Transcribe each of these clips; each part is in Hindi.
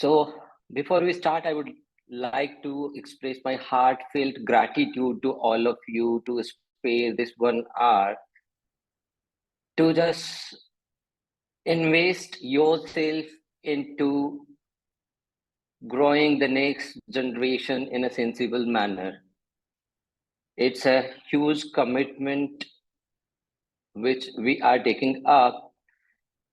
So, before we start, I would like to express my heartfelt gratitude to all of you to spare this 1 hour to just invest yourself into growing the next generation in a sensible manner. It's a huge commitment which we are taking up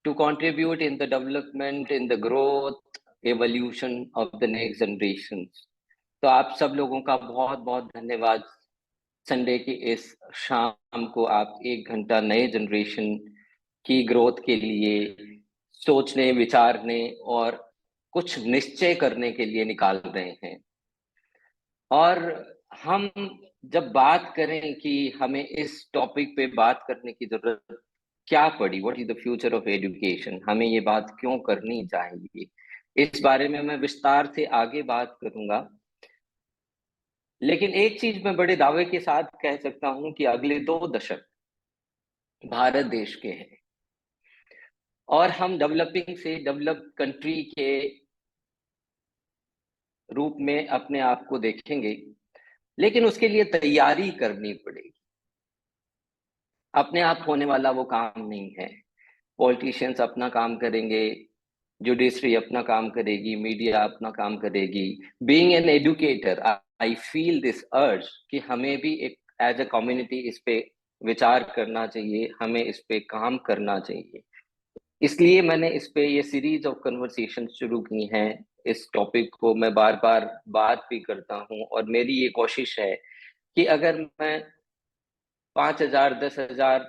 to contribute in the development, in the growth, evolution of the next generations. तो आप सब लोगों का बहुत बहुत धन्यवाद। संडे की इस शाम को आप 1 घंटा नए जनरेशन की ग्रोथ के लिए सोचने, विचारने और कुछ निश्चय करने के लिए निकाल रहे हैं। और हम जब बात करें कि हमें इस टॉपिक पे बात करने की जरूरत क्या पड़ी, what is the future of education, हमें ये बात क्यों करनी चाहिए, इस बारे में मैं विस्तार से आगे बात करूंगा। लेकिन एक चीज मैं बड़े दावे के साथ कह सकता हूं कि अगले 2 दशक भारत देश के हैं और हम डेवलपिंग से डेवलप्ड कंट्री के रूप में अपने आप को देखेंगे, लेकिन उसके लिए तैयारी करनी पड़ेगी। अपने आप होने वाला वो काम नहीं है। पॉलिटिशियंस अपना काम करेंगे, जुडिशरी अपना काम करेगी, मीडिया अपना काम करेगी। Being an educator, I feel this urge कि हमें भी एक एज अ कम्युनिटी इस पे विचार करना चाहिए, हमें इस पे काम करना चाहिए। इसलिए मैंने इस पे ये सीरीज ऑफ कन्वर्सेशन शुरू की हैं। इस टॉपिक को मैं बार बार बात भी करता हूँ और मेरी ये कोशिश है कि अगर मैं 5,000 10,000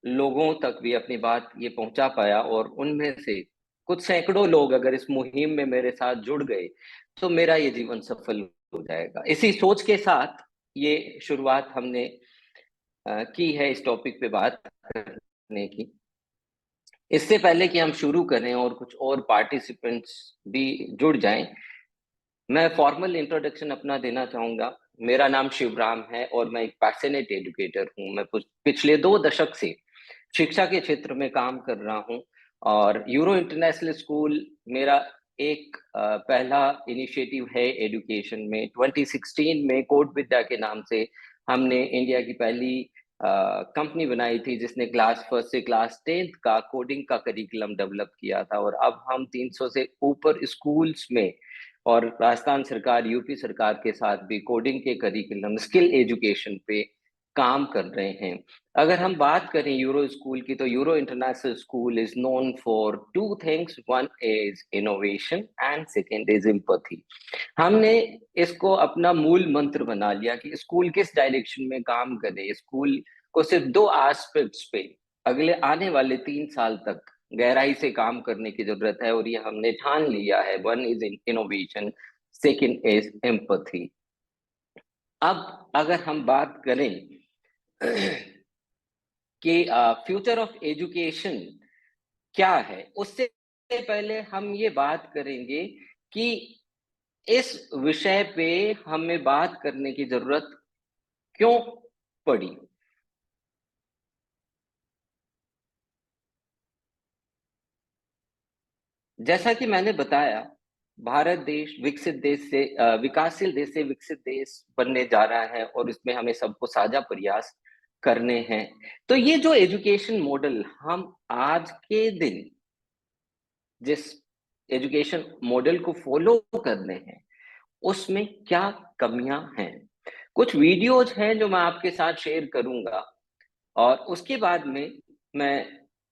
लोगों तक भी अपनी बात ये पहुंचा पाया और उनमें से कुछ सैकड़ों लोग अगर इस मुहिम में मेरे साथ जुड़ गए तो मेरा ये जीवन सफल हो जाएगा। इसी सोच के साथ ये शुरुआत हमने की है इस टॉपिक पे बात करने की। इससे पहले कि हम शुरू करें और कुछ और पार्टिसिपेंट्स भी जुड़ जाएं, मैं फॉर्मल इंट्रोडक्शन अपना देना चाहूंगा। मेरा नाम शिवराम है और मैं एक पैशनेट एजुकेटर हूं। मैं पिछले 2 दशक से शिक्षा के क्षेत्र में काम कर रहा हूं और यूरो इंटरनेशनल स्कूल मेरा एक पहला इनिशिएटिव है एजुकेशन में। 2016 में कोड विद्या के नाम से हमने इंडिया की पहली कंपनी बनाई थी जिसने क्लास 1 से क्लास 10 का कोडिंग का करिकुलम डेवलप किया था। और अब हम 300 से ऊपर स्कूल्स में और राजस्थान सरकार, यूपी सरकार के साथ भी कोडिंग के करिकुलम, स्किल एजुकेशन पे काम कर रहे हैं। अगर हम बात करें यूरो स्कूल की, तो euro International school is known for 2 things, one is innovation and second is empathy. हमने इसको अपना मूल मंत्र बना लिया कि स्कूल किस डायरेक्शन में काम करे। स्कूल को सिर्फ 2 एस्पेक्ट्स पे अगले आने वाले 3 साल तक गहराई से काम करने की जरूरत है और ये हमने ठान लिया है। One is innovation, second is empathy. अब अगर हम बात करें कि फ्यूचर ऑफ एजुकेशन क्या है, उससे पहले हम ये बात करेंगे कि इस विषय पे हमें बात करने की जरूरत क्यों पड़ी। जैसा कि मैंने बताया, भारत देश विकसित देश से विकासशील देश से विकसित देश बनने जा रहा है और इसमें हमें सबको साझा प्रयास करने हैं। तो ये जो एजुकेशन मॉडल हम आज के दिन जिस एजुकेशन मॉडल को फॉलो कर रहे हैं, उसमें क्या कमियां हैं। कुछ वीडियोज हैं जो मैं आपके साथ शेयर करूंगा और उसके बाद में मैं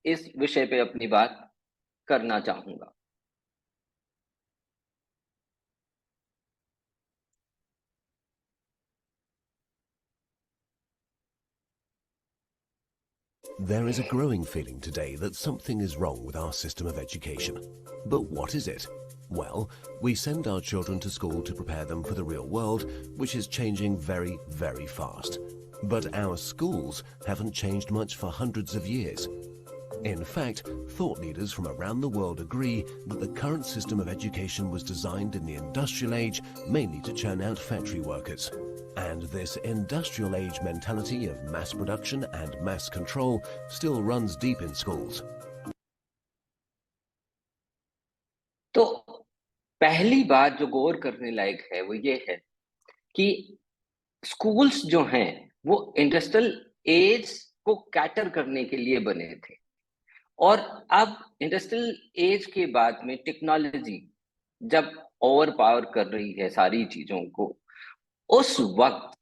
इस विषय पे अपनी बात करना चाहूंगा। There is a growing feeling today that something is wrong with our system of education. But what is it? Well, we send our children to school to prepare them for the real world, which is changing very, very fast. But our schools haven't changed much for hundreds of years. In fact, thought leaders from around the world agree that the current system of education was designed in the industrial age mainly to churn out factory workers. And this industrial age mentality of mass production and mass control still runs deep in schools. तो पहली बात जो गौर करने लायक है वो ये है कि स्कूल्स जो हैं वो इंडस्ट्रियल एज को कैटर करने के लिए बने थे, और अब इंडस्ट्रियल एज के बाद में टेक्नोलॉजी जब ओवर पावर कर रही है सारी चीजों को, उस वक्त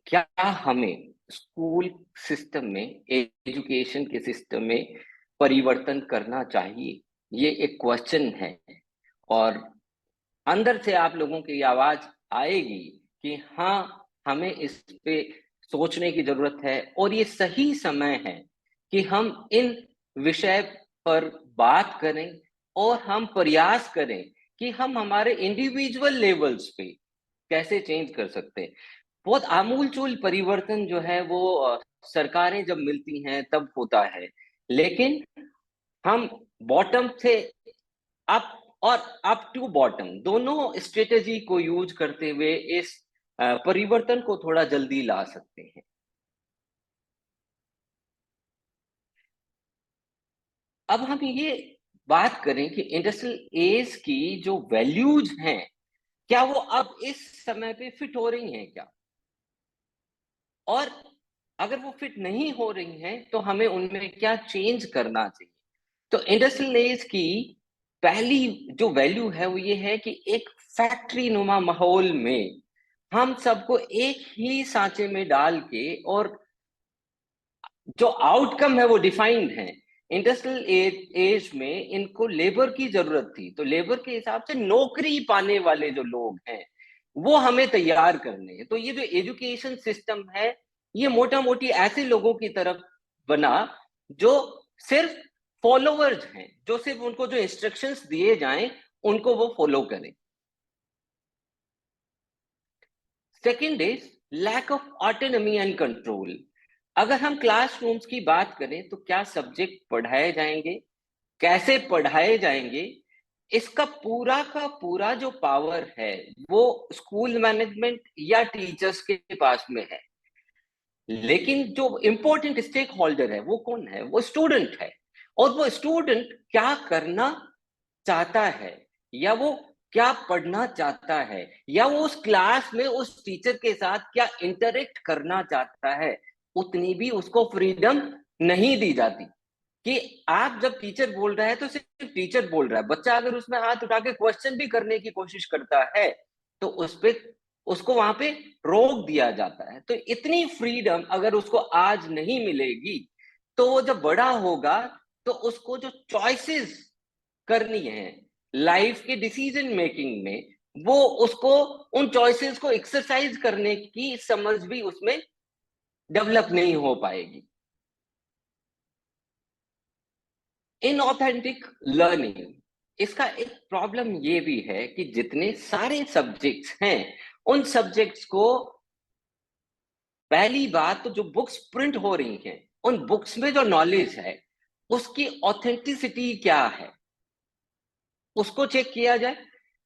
क्या हमें स्कूल सिस्टम में, एजुकेशन के सिस्टम में परिवर्तन करना चाहिए? ये एक क्वेश्चन है। और अंदर से आप लोगों की आवाज आएगी कि हाँ, हमें इस पे सोचने की जरूरत है, और ये सही समय है कि हम इन विषय पर बात करें, और हम प्रयास करें कि हम हमारे इंडिविजुअल लेवल्स पे कैसे चेंज कर सकते हैं। बहुत आमूलचूल परिवर्तन जो है वो सरकारें जब मिलती हैं तब होता है, लेकिन हम बॉटम से अप और अप टू बॉटम दोनों स्ट्रेटेजी को यूज करते हुए इस परिवर्तन को थोड़ा जल्दी ला सकते हैं। अब हम ये बात करें कि इंडस्ट्रियल एज की जो वैल्यूज हैं, क्या वो अब इस समय पे फिट हो रही हैं क्या? और अगर वो फिट नहीं हो रही हैं तो हमें उनमें क्या चेंज करना चाहिए? तो इंडस्ट्रियल एज की पहली जो वैल्यू है वो ये है कि एक फैक्ट्री नुमा माहौल में हम सबको एक ही सांचे में डाल के, और जो आउटकम है वो डिफाइंड है। इंडस्ट्रियल एज में इनको लेबर की जरूरत थी, तो लेबर के हिसाब से नौकरी पाने वाले जो लोग हैं वो हमें तैयार करने हैं। तो ये जो एजुकेशन सिस्टम है ये मोटा मोटी ऐसे लोगों की तरफ बना जो सिर्फ फॉलोअर्स हैं, जो सिर्फ उनको जो इंस्ट्रक्शंस दिए जाएं उनको वो फॉलो करें। Second is lack of autonomy and control. अगर हम क्लासरूम्स की बात करें तो क्या सब्जेक्ट पढ़ाए जाएंगे, कैसे पढ़ाए जाएंगे, इसका पूरा का पूरा जो पावर है वो स्कूल मैनेजमेंट या टीचर्स के पास में है। लेकिन जो इंपॉर्टेंट स्टेक होल्डर है वो कौन है? वो स्टूडेंट है। और वो स्टूडेंट क्या करना चाहता है, या वो क्या पढ़ना चाहता है, या वो उस क्लास में उस टीचर के साथ क्या इंटरेक्ट करना चाहता है, उतनी भी उसको फ्रीडम नहीं दी जाती। कि आप जब टीचर बोल रहा है तो सिर्फ टीचर बोल रहा है, बच्चा अगर उसमें हाथ उठा के क्वेश्चन भी करने की कोशिश करता है तो उस पे उसको वहां पे रोक दिया जाता है। तो इतनी फ्रीडम अगर उसको आज नहीं मिलेगी तो वो जब बड़ा होगा तो उसको जो चॉइसेस करनी है लाइफ के डिसीजन मेकिंग में, वो उसको उन चॉइसेस को एक्सरसाइज करने की समझ भी उसमें डेवलप नहीं हो पाएगी। इनऑथेंटिक लर्निंग, इसका एक प्रॉब्लम ये भी है कि जितने सारे सब्जेक्ट्स हैं उन सब्जेक्ट्स को, पहली बात तो जो बुक्स प्रिंट हो रही हैं उन बुक्स में जो नॉलेज है उसकी ऑथेंटिसिटी क्या है उसको चेक किया जाए।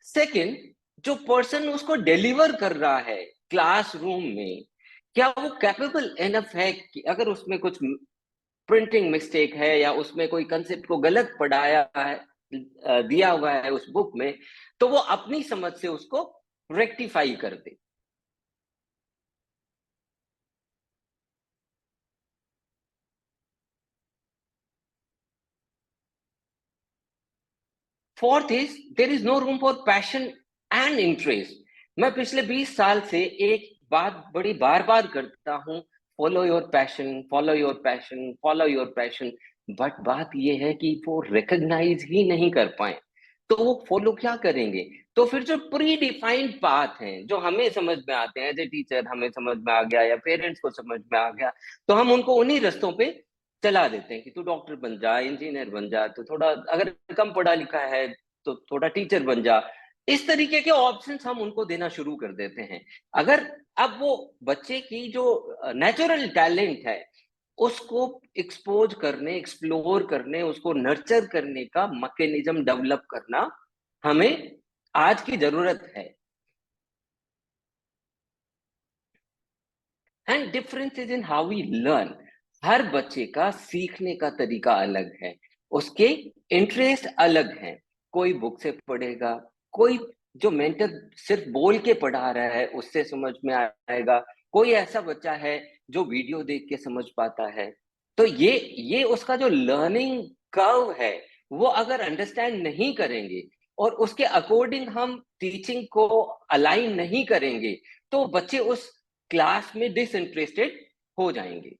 सेकंड, जो पर्सन उसको डिलीवर कर रहा है क्लासरूम में, क्या वो कैपेबल एनफ है कि अगर उसमें कुछ प्रिंटिंग मिस्टेक है या उसमें कोई कंसेप्ट को गलत पढ़ाया है, दिया हुआ है उस बुक में, तो वो अपनी समझ से उसको रेक्टिफाई कर दे। Fourth is there is no room for passion and interest. मैं पिछले 20 साल से एक बात बड़ी बार बार करता हूं, follow your passion, follow your passion, follow your passion. But बात यह है कि वो रिकॉग्नाइज ही नहीं कर पाए तो वो फॉलो क्या करेंगे? तो फिर जो प्री डिफाइंड पाथ हैं जो हमें समझ में आते हैं, एज ए टीचर हमें समझ में आ गया या पेरेंट्स को समझ में आ गया, तो हम उनको उन्हीं रास्तों पे चला देते हैं कि तू डॉक्टर बन जा, इंजीनियर बन जा, तो थोड़ा अगर कम पढ़ा लिखा है तो थोड़ा टीचर बन जा। इस तरीके के ऑप्शंस हम उनको देना शुरू कर देते हैं। अगर अब वो बच्चे की जो नेचुरल टैलेंट है उसको एक्सपोज करने, एक्सप्लोर करने, उसको नर्चर करने का मैकेनिज्म डेवलप करना हमें आज की जरूरत है। And difference is in how we learn. हर बच्चे का सीखने का तरीका अलग है, उसके इंटरेस्ट अलग हैं। कोई बुक से पढ़ेगा, कोई जो मेंटर सिर्फ बोल के पढ़ा रहा है उससे समझ में आएगा, कोई ऐसा बच्चा है जो वीडियो देख के समझ पाता है। तो ये उसका जो लर्निंग कर्व है, वो अगर अंडरस्टैंड नहीं करेंगे और उसके अकॉर्डिंग हम टीचिंग को अलाइन नहीं करेंगे, तो बच्चे उस क्लास में डिसइंटरेस्टेड हो जाएंगे।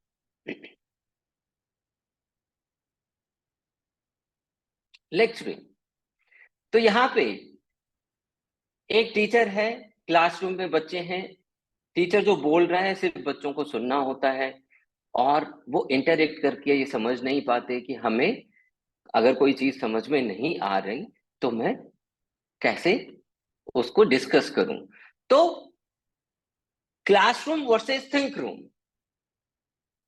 लेक्चरिंग, तो यहाँ पे एक टीचर है, क्लासरूम में बच्चे हैं, टीचर जो बोल रहा है सिर्फ बच्चों को सुनना होता है, और वो इंटरेक्ट करके ये समझ नहीं पाते कि हमें अगर कोई चीज समझ में नहीं आ रही तो मैं कैसे उसको डिस्कस करूं। तो classroom versus think room,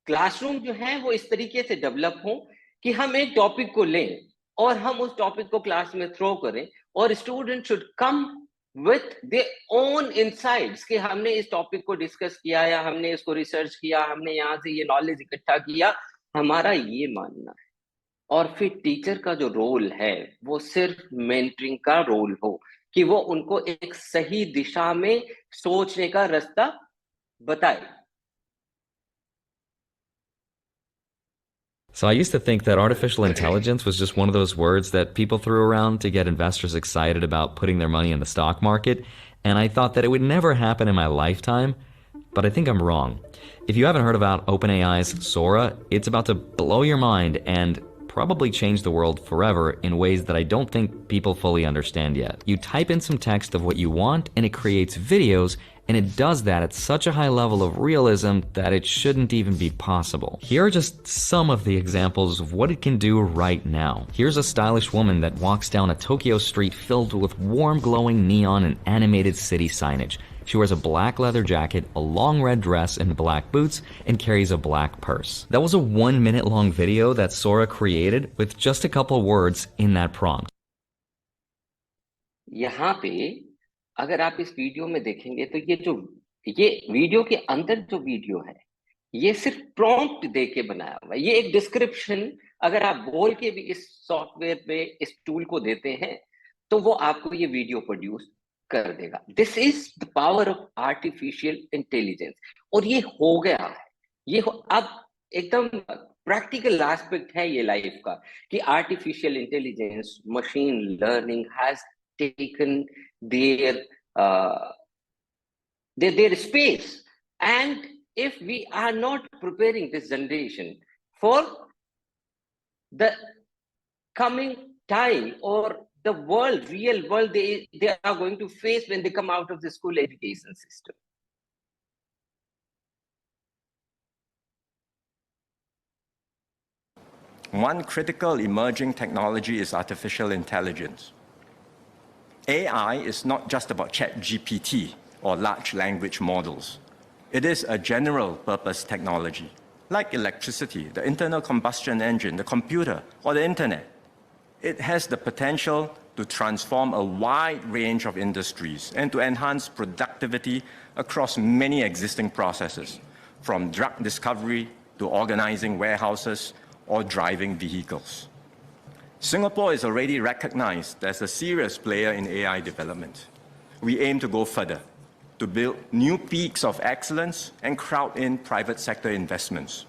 classroom जो है वो इस तरीके से डेवलप हो कि हम एक टॉपिक को लें और हम उस टॉपिक को क्लास में थ्रो करें, और student should come with their own insights कि हमने इस टॉपिक को डिस्कस किया, या हमने इसको रिसर्च किया, हमने यहाँ से ये नॉलेज इकट्ठा किया, हमारा ये मानना है। और फिर टीचर का जो रोल है वो सिर्फ मेंटरिंग का रोल हो, कि वो उनको एक सही दिशा में सोचने का रास्ता बताए। So I used to think that artificial intelligence was just one of those words that people threw around to get investors excited about putting their money in the stock market, and I thought that it would never happen in my lifetime, but I think I'm wrong. If you haven't heard about OpenAI's Sora, it's about to blow your mind and probably change the world forever in ways that I don't think people fully understand yet. You type in some text of what you want and it creates videos, and it does that at such a high level of realism that it shouldn't even be possible. Here are just some of the examples of what it can do right now. Here's a stylish woman that walks down a Tokyo street filled with warm glowing neon and animated city signage. She wears a black leather jacket, a long red dress, and black boots, and carries a black purse. That was a 1 minute long video that Sora created with just a couple words in that prompt. यहाँ पे अगर आप इस वीडियो में देखेंगे तो ये वीडियो के अंदर जो वीडियो है ये सिर्फ प्रॉम्प्ट दे के बनाया हुआ है। ये एक डिस्क्रिप्शन अगर आप बोल के भी इस सॉफ्टवेयर पे इस टूल को देते हैं तो वो आपको ये वीडियो प्रोड्यूस कर देगा। This is the power of artificial intelligence. और ये हो गया है, अब एकदम प्रैक्टिकल एस्पेक्ट है ये लाइफ का, कि artificial intelligence, machine learning has taken their space, and if we are not preparing this generation for the coming time or the real world they are going to face when they come out of the school education system. One critical emerging technology is artificial intelligence. AI is not just about ChatGPT or large language models. It is a general purpose technology, like electricity, the internal combustion engine, the computer, or the internet. It has the potential to transform a wide range of industries and to enhance productivity across many existing processes, from drug discovery to organizing warehouses or driving vehicles. Singapore is already recognized as a serious player in AI development. We aim to go further, to build new peaks of excellence and crowd in private sector investments.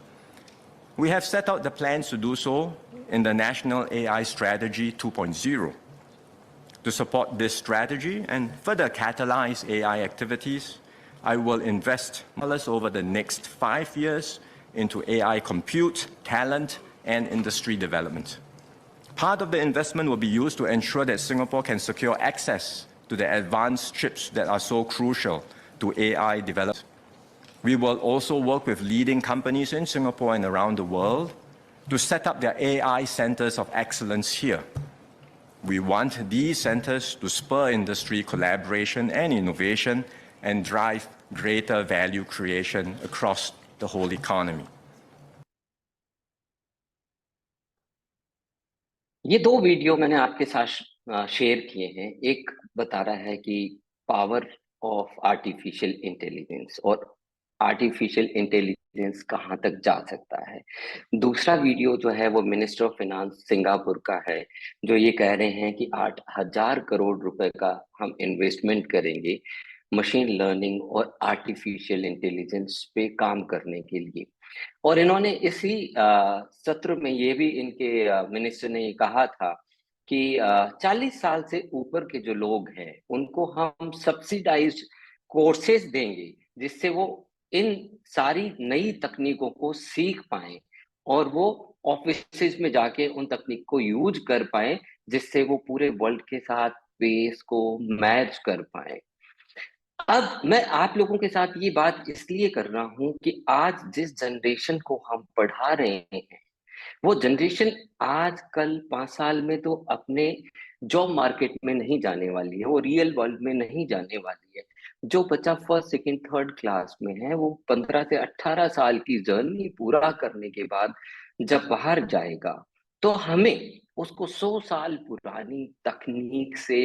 We have set out the plans to do so in the National AI Strategy 2.0. To support this strategy and further catalyze AI activities, I will invest over the next 5 years into AI compute, talent, and industry development. Part of the investment will be used to ensure that Singapore can secure access to the advanced chips that are so crucial to AI development. We will also work with leading companies in Singapore and around the world to set up their AI centers of excellence here. We want these centers to spur industry collaboration and innovation and drive greater value creation across the whole economy. ये 2 वीडियो मैंने आपके साथ शेयर किए हैं। एक बता रहा है कि पावर ऑफ आर्टिफिशियल इंटेलिजेंस और आर्टिफिशियल इंटेलिजेंस कहाँ तक जा सकता है। दूसरा वीडियो जो है वो मिनिस्टर ऑफ फाइनेंस सिंगापुर का है, जो ये कह रहे हैं कि 8,000 करोड़ रुपए का हम इन्वेस्टमेंट करेंगे मशीन लर्निंग और आर्टिफिशियल इंटेलिजेंस पे काम करने के लिए। और इन्होंने इसी सत्र में ये भी इनके मिनिस्टर ने ये कहा था कि 40 साल से ऊपर के जो लोग हैं उनको हम सब्सिडाइज्ड कोर्सेज देंगे, जिससे वो इन सारी नई तकनीकों को सीख पाएं और वो ऑफिसेज में जाके उन तकनीक को यूज कर पाएं, जिससे वो पूरे वर्ल्ड के साथ पेस को मैच कर पाएं। अब मैं आप लोगों के साथ ये बात इसलिए कर रहा हूं कि आज जिस जनरेशन को हम पढ़ा रहे हैं वो जनरेशन आज कल 5 साल में तो अपने जॉब मार्केट में नहीं जाने वाली है, वो रियल वर्ल्ड में नहीं जाने वाली है। जो बच्चा फर्स्ट सेकंड थर्ड क्लास में है वो 15 से 18 साल की जर्नी पूरा करने के बाद जब बाहर जाएगा तो हमें उसको 100 साल पुरानी तकनीक से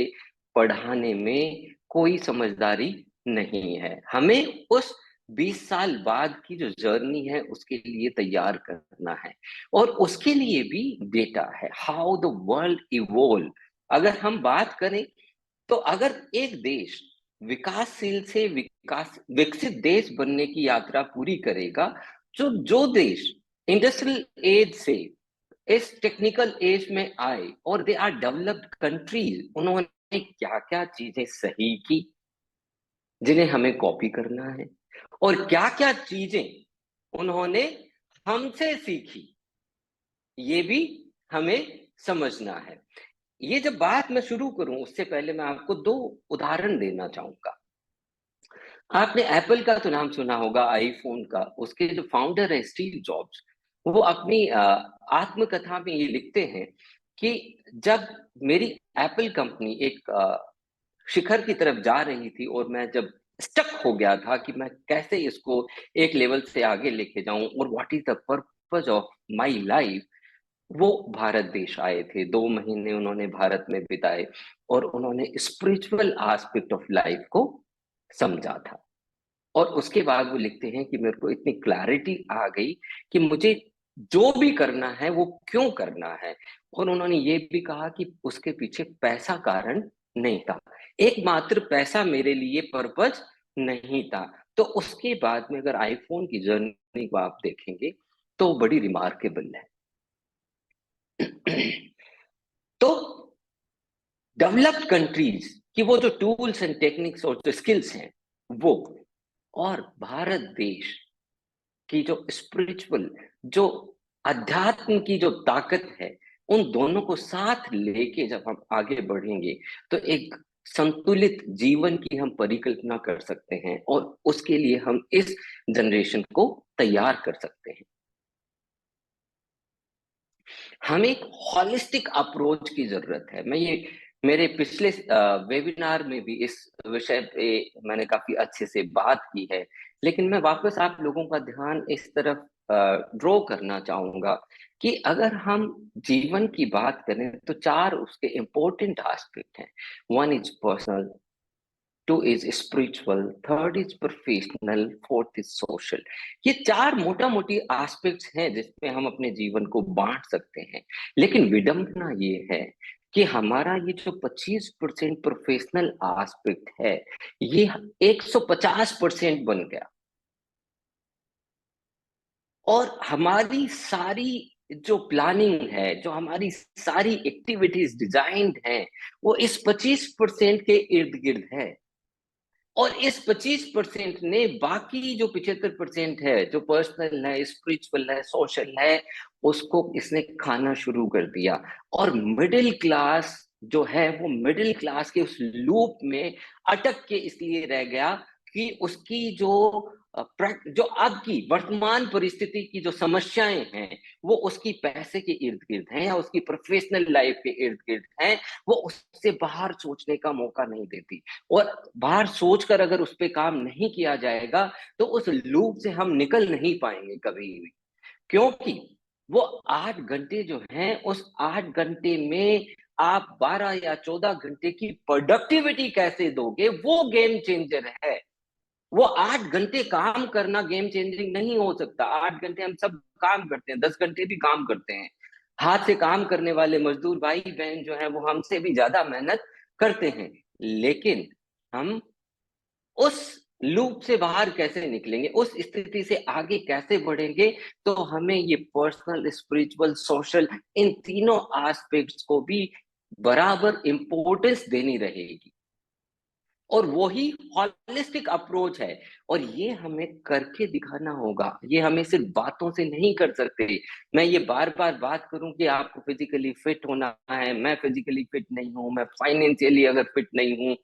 पढ़ाने में कोई समझदारी नहीं है। हमें उस 20 साल बाद की जो जर्नी है उसके लिए तैयार करना है, और उसके लिए भी डेटा है, हाउ द वर्ल्ड इवोल्व। अगर हम बात करें तो अगर एक देश विकासशील से विकसित देश बनने की यात्रा पूरी करेगा, जो देश इंडस्ट्रियल एज से इस टेक्निकल एज में आए और दे आर डेवलप्ड कंट्रीज, उन्होंने क्या क्या चीजें सही की जिन्हें हमें कॉपी करना है, और क्या क्या चीजें उन्होंने हमसे सीखी, ये भी हमें समझना है। ये जब बात मैं शुरू करूं उससे पहले मैं आपको 2 उदाहरण देना चाहूंगा। आपने एप्पल का तो नाम सुना होगा, आईफोन का। उसके जो फाउंडर है स्टीव जॉब्स, वो अपनी आत्मकथा में ये लिखते हैं कि जब मेरी एप्पल कंपनी एक शिखर की तरफ जा रही थी और मैं जब स्टक हो गया था कि मैं कैसे इसको एक लेवल से आगे लेके जाऊं और what is the purpose of my life, वो भारत देश आए थे। 2 महीने उन्होंने भारत में बिताए और उन्होंने स्पिरिचुअल एस्पेक्ट ऑफ लाइफ को समझा था। और उसके बाद वो लिखते हैं कि मेरे को इतनी क्लैरिटी आ गई कि मुझे जो भी करना है वो क्यों करना है। और उन्होंने ये भी कहा कि उसके पीछे पैसा कारण नहीं था, एकमात्र पैसा मेरे लिए पर्पज नहीं था। तो उसके बाद में अगर आईफोन की जर्नी को आप देखेंगे तो बड़ी रिमार्केबल है। तो डेवलप्ड कंट्रीज की वो जो टूल्स एंड टेक्निक्स और जो स्किल्स हैं वो, और भारत देश की जो स्पिरिचुअल, जो अध्यात्म की जो ताकत है, उन दोनों को साथ लेके जब हम आगे बढ़ेंगे तो एक संतुलित जीवन की हम परिकल्पना कर सकते हैं और उसके लिए हम इस जनरेशन को तैयार कर सकते हैं। हमें एक हॉलिस्टिक अप्रोच की जरूरत है। मैं ये मेरे पिछले वेबिनार में भी इस विषय पे मैंने काफी अच्छे से बात की है, लेकिन मैं वापस आप लोगों का ध्यान इस तरफ ड्रॉ करना चाहूंगा कि अगर हम जीवन की बात करें तो 4 उसके इंपॉर्टेंट एस्पेक्ट हैं। 1 is personal, 2 is spiritual, 3 is professional, 4 is social. ये 4 मोटा मोटी एस्पेक्ट्स हैं जिसमें हम अपने जीवन को बांट सकते हैं। लेकिन विडंबना ये है कि हमारा ये जो 25% प्रोफेशनल एस्पेक्ट है ये 150% बन गया, और हमारी सारी जो प्लानिंग है, जो हमारी सारी एक्टिविटीज डिजाइंड हैं, वो इस 25% के इर्द गिर्द है। और इस 25% ने बाकी जो 75% है, जो पर्सनल है, स्पिरिचुअल है, सोशल है, उसको इसने खाना शुरू कर दिया। और मिडिल क्लास जो है वो मिडिल क्लास के उस लूप में अटक के इसलिए रह गया कि उसकी जो अब की वर्तमान परिस्थिति की जो समस्याएं हैं वो उसकी पैसे के इर्द गिर्द हैं या उसकी प्रोफेशनल लाइफ के इर्द गिर्द हैं, वो उससे बाहर सोचने का मौका नहीं देती। और बाहर सोचकर अगर उस पर काम नहीं किया जाएगा तो उस लूप से हम निकल नहीं पाएंगे कभी भी, क्योंकि वो 8 घंटे जो हैं उस 8 घंटे में आप 12 या 14 घंटे की प्रोडक्टिविटी कैसे दोगे, वो गेम चेंजर है। वो 8 घंटे काम करना गेम चेंजिंग नहीं हो सकता। 8 घंटे हम सब काम करते हैं, 10 घंटे भी काम करते हैं। हाथ से काम करने वाले मजदूर भाई बहन जो है वो हमसे भी ज्यादा मेहनत करते हैं। लेकिन हम उस लूप से बाहर कैसे निकलेंगे, उस स्थिति से आगे कैसे बढ़ेंगे? तो हमें ये पर्सनल, स्पिरिचुअल, सोशल, इन तीनों एस्पेक्ट्स को भी बराबर इंपॉर्टेंस देनी रहेगी। और वही हॉलिस्टिक अप्रोच है। और ये हमें करके दिखाना होगा, ये हमें सिर्फ बातों से नहीं कर सकते। मैं ये बार बार बात करूं कि आपको फिजिकली फिट होना है, मैं फिजिकली फिट नहीं हूं, मैं फाइनेंशियली अगर फिट नहीं हूं,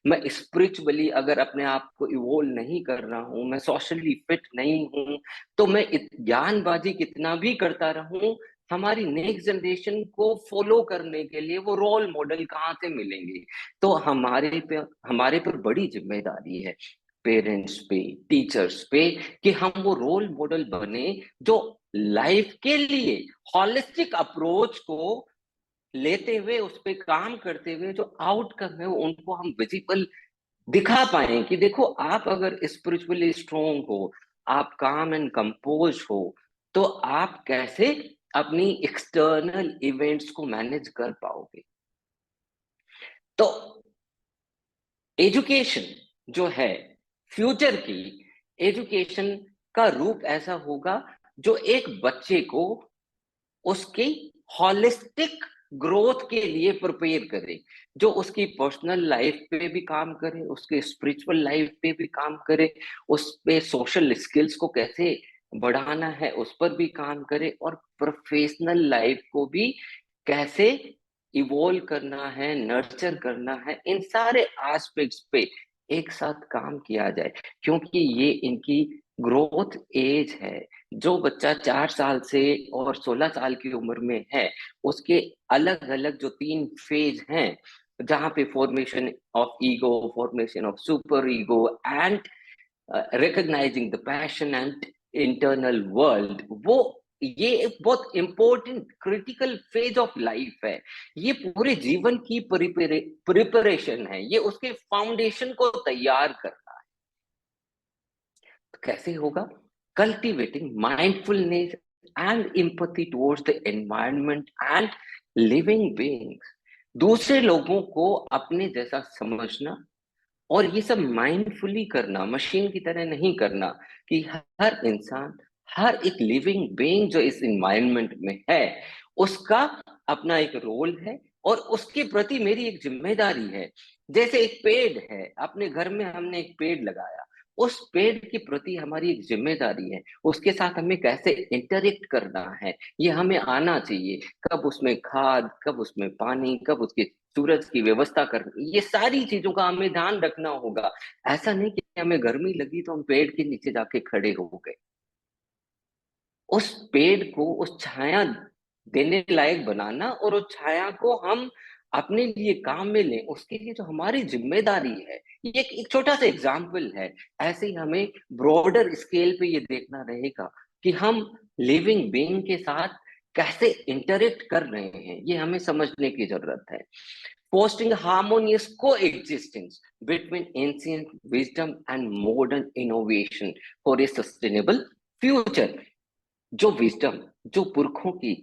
मैं स्पिरिचुअली अगर अपने आप को इवोल्व नहीं कर रहा हूं, मैं सोशली फिट नहीं हूं, तो मैं ज्ञानबाजी कितना भी करता रहूं, हमारी नेक्स्ट जनरेशन को फॉलो करने के लिए वो रोल मॉडल कहाँ से मिलेंगे? तो हमारे पर बड़ी जिम्मेदारी है, पेरेंट्स पे, टीचर्स पे, कि हम वो रोल मॉडल बने जो लाइफ के लिए हॉलिस्टिक अप्रोच को लेते हुए, उस पे काम करते हुए जो आउटकम है उनको हम विजिबल दिखा पाए कि देखो, आप अगर स्पिरिचुअली स्ट्रोंग हो, आप काम एंड कंपोज हो, तो आप कैसे अपनी एक्सटर्नल इवेंट्स को मैनेज कर पाओगे। तो एजुकेशन जो है, फ्यूचर की एजुकेशन का रूप ऐसा होगा जो एक बच्चे को उसकी हॉलिस्टिक ग्रोथ के लिए प्रिपेयर करे, जो उसकी पर्सनल लाइफ पे भी काम करे, उसके स्पिरिचुअल लाइफ पे भी काम करे, उस पे सोशल स्किल्स को कैसे बढ़ाना है उस पर भी काम करे, और प्रोफेशनल लाइफ को भी कैसे इवॉल्व करना है, नर्चर करना है, इन सारे एस्पेक्ट्स पे एक साथ काम किया जाए। क्योंकि ये इनकी ग्रोथ एज है। जो बच्चा 4 साल से और 16 साल की उम्र में है, उसके अलग अलग जो 3 फेज हैं, जहां पे formation of ego, formation of super ego and recognising the passion and internal world, वो ये एक बहुत important critical phase of life है। ये पूरे जीवन की प्रिपरेशन है, ये उसके फाउंडेशन को तैयार करता है। तो कैसे होगा? Cultivating mindfulness and empathy towards the environment and living beings. दूसरे लोगों को अपने जैसा समझना, और ये सब माइंडफुली करना, मशीन की तरह नहीं करना, कि हर इंसान, हर एक लिविंग बीइंग जो इस एनवायरनमेंट में है, उसका अपना एक रोल है और उसके प्रति मेरी एक जिम्मेदारी है। जैसे एक पेड़ है, अपने घर में हमने एक पेड़ लगाया, उस पेड़ के प्रति हमारी एक जिम्मेदारी है, उसके साथ हमें कैसे इंटरेक्ट करना है, ये हमें आना चाहिए। कब उसमें खाद, कब उसमें पानी, कब उसके सूरज की व्यवस्था करनी, ये सारी चीजों का हमें ध्यान रखना होगा। ऐसा नहीं कि हमें गर्मी लगी तो हम पेड़ के नीचे जाके खड़े हो गए। उस पेड़ को उस छाया देने लायक बनाना, और उस छाया को हम अपने लिए काम में लें, उसके लिए जो हमारी जिम्मेदारी है, ये एक छोटा सा एग्जाम्पल है। ऐसे ही हमें ब्रॉडर स्केल पे ये देखना रहेगा कि हम लिविंग बीइंग के साथ कैसे इंटरेक्ट कर रहे हैं, ये हमें समझने की जरूरत है। fostering harmonious coexistence between ancient wisdom and modern innovation for a sustainable future। जो विजडम, जो पुरखों की,